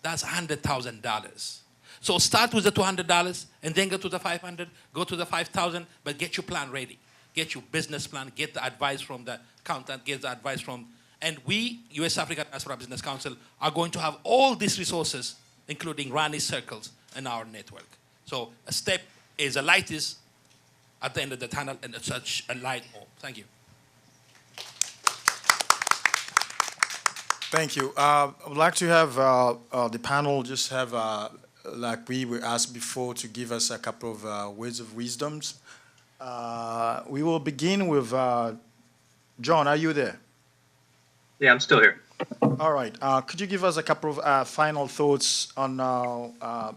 That's $100,000. So start with the $200 and then go to the 500, go to the 5,000, but get your plan ready. Get your business plan, get the advice from the accountant, get the advice from, and we, US African Diaspora Business Council, are going to have all these resources, including Rani's circles in our network. So a step is a light is at the end of the tunnel, and such a light more. Thank you. Thank you. I would like to have the panel just have, like we were asked before, to give us a couple of words of wisdoms. We will begin with John. Are you there? Yeah, I'm still here. All right. Could you give us a couple of final thoughts on a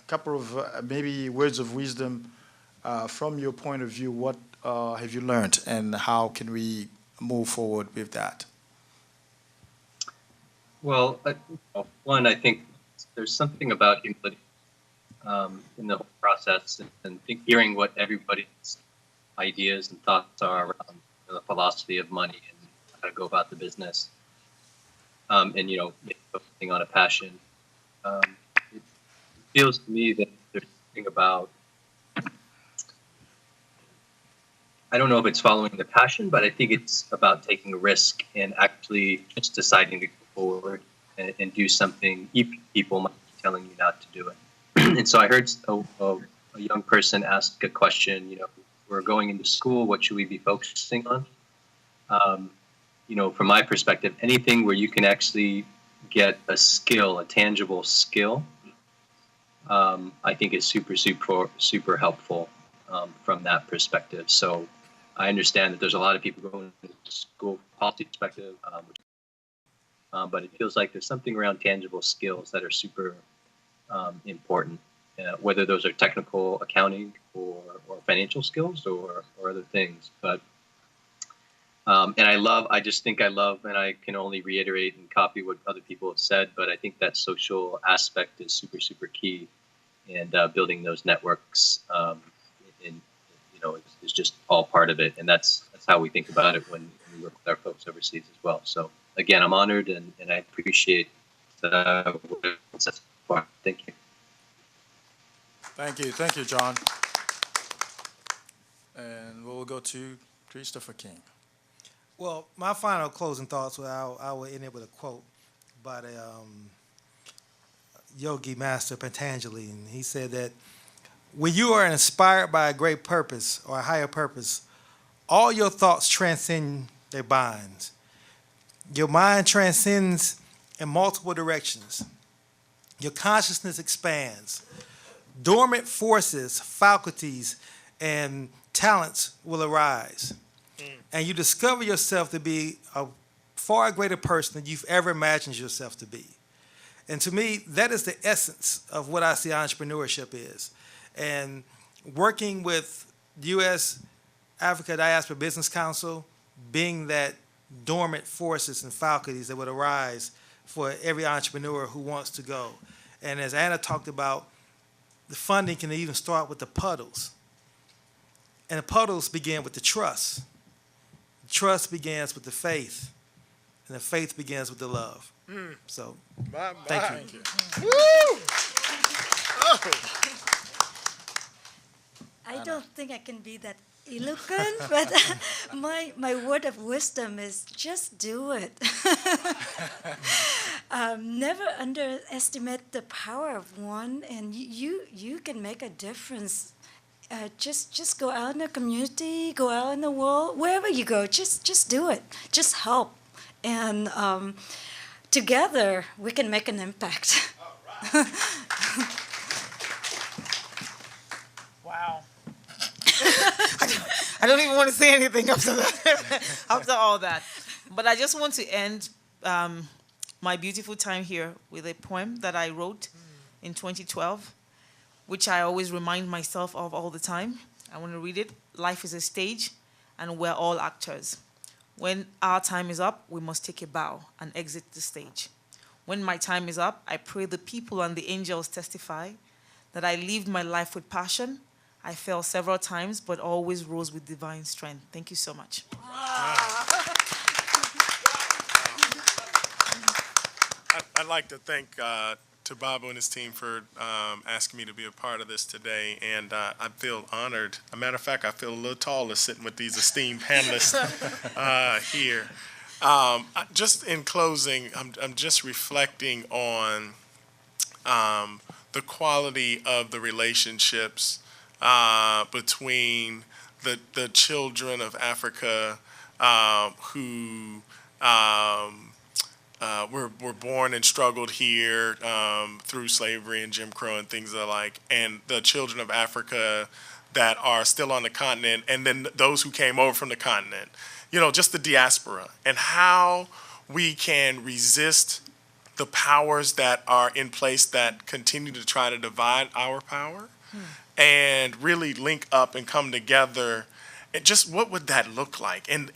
couple of maybe words of wisdom from your point of view? What have you learned, and how can we move forward with that? Well, one, I think there's something about humility in the whole process, and hearing what everybody's ideas and thoughts are around the philosophy of money and how to go about the business, and focusing on a passion. It feels to me that there's something about, I don't know if it's following the passion, but I think it's about taking a risk and actually just deciding to go forward and do something, even people might be telling you not to do it. And so I heard a young person ask a question, we're going into school, what should we be focusing on? From my perspective, anything where you can actually get a skill, a tangible skill, I think is super, super, super helpful from that perspective. So I understand that there's a lot of people going to school policy perspective, but it feels like there's something around tangible skills that are super important, whether those are technical accounting or financial skills or other things. But and I just think I love, and I can only reiterate and copy what other people have said, but I think that social aspect is super, super key, and building those networks is just all part of it, and that's how we think about it when we work with our folks overseas as well. So again, I'm honored, and I appreciate what it's for. Thank you. Thank you, John. And we'll go to Christopher King. Well, my final closing thoughts, I will end it with a quote by the yogi master Patanjali. And he said that when you are inspired by a great purpose or a higher purpose, all your thoughts transcend their binds. Your mind transcends in multiple directions. Your consciousness expands. Dormant forces, faculties, and talents will arise. And you discover yourself to be a far greater person than you've ever imagined yourself to be. And to me, that is the essence of what I see entrepreneurship is. And working with U.S. Africa Diaspora Business Council, being that dormant forces and faculties that would arise for every entrepreneur who wants to go. And as Anna talked about, the funding can even start with the puddles. And the puddles begin with the trust. The trust begins with the faith. And the faith begins with the love. So, thank you. Woo! Oh. I don't think I can be that eloquent, but my word of wisdom is just do it. Never underestimate the power of one, and you can make a difference. Just go out in the community, go out in the world, wherever you go, just do it. Just help. And together, we can make an impact. Wow. I don't even want to say anything after that, after all that. But I just want to end my beautiful time here with a poem that I wrote in 2012, which I always remind myself of all the time. I want to read it. Life is a stage, and we're all actors. When our time is up, we must take a bow and exit the stage. When my time is up, I pray the people and the angels testify that I lived my life with passion. I fell several times, but always rose with divine strength. Thank you so much. I'd like to thank Tababu and his team for asking me to be a part of this today, and I feel honored. As a matter of fact, I feel a little taller sitting with these esteemed panelists here. Just in closing, I'm just reflecting on the quality of the relationships between the children of Africa who were born and struggled here through slavery and Jim Crow and things alike, and the children of Africa that are still on the continent, and then those who came over from the continent. You know, just the diaspora, and how we can resist the powers that are in place that continue to try to divide our power, and really link up and come together. And just what would that look like, and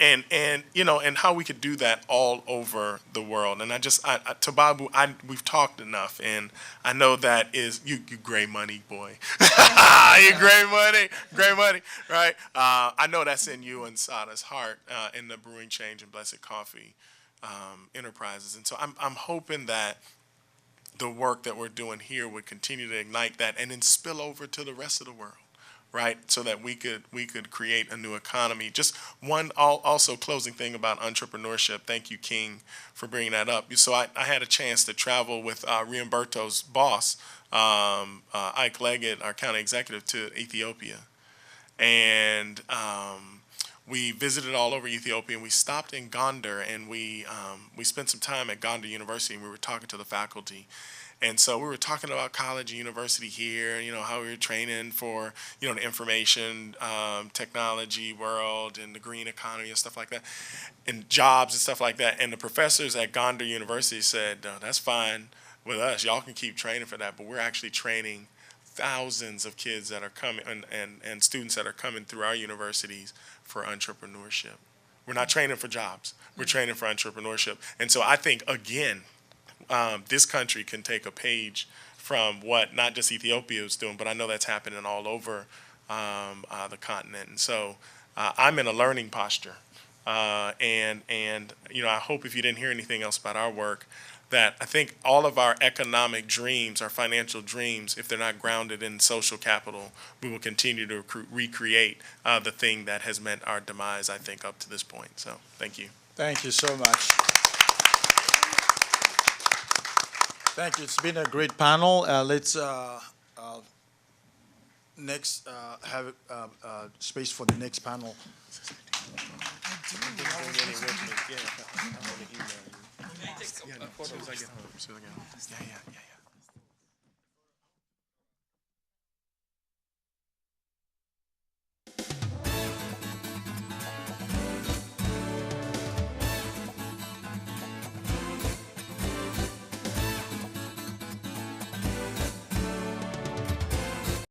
you know, and how we could do that all over the world. And Tababu, we've talked enough, and I know that is you gray money boy, you gray money, right? I know that's in you and Sada's heart in the Brewing Change and Blessed Coffee enterprises, and so I'm hoping that the work that we're doing here would continue to ignite that, and then spill over to the rest of the world. Right, so that we could create a new economy. Just one also closing thing about entrepreneurship. Thank you, King, for bringing that up. So I had a chance to travel with Riamberto's boss, Ike Leggett, our county executive, to Ethiopia, and we visited all over Ethiopia. And we stopped in Gondar, and we spent some time at Gondar University, and we were talking to the faculty. And so we were talking about college and university here, you know, how we were training for, you know, the information technology world and the green economy and stuff like that, and jobs and stuff like that. And the professors at Gondar University said, no, that's fine with us. Y'all can keep training for that, but we're actually training thousands of kids that are coming and students that are coming through our universities for entrepreneurship. We're not training for jobs. We're training for entrepreneurship. And so I think, again, this country can take a page from what not just Ethiopia is doing, but I know that's happening all over the continent. And so I'm in a learning posture. And you know, I hope if you didn't hear anything else about our work, that I think all of our economic dreams, our financial dreams, if they're not grounded in social capital, we will continue to recreate the thing that has meant our demise, I think, up to this point. So thank you. Thank you so much. Thank you. It's been a great panel. Let's next have space for the next panel. Yeah,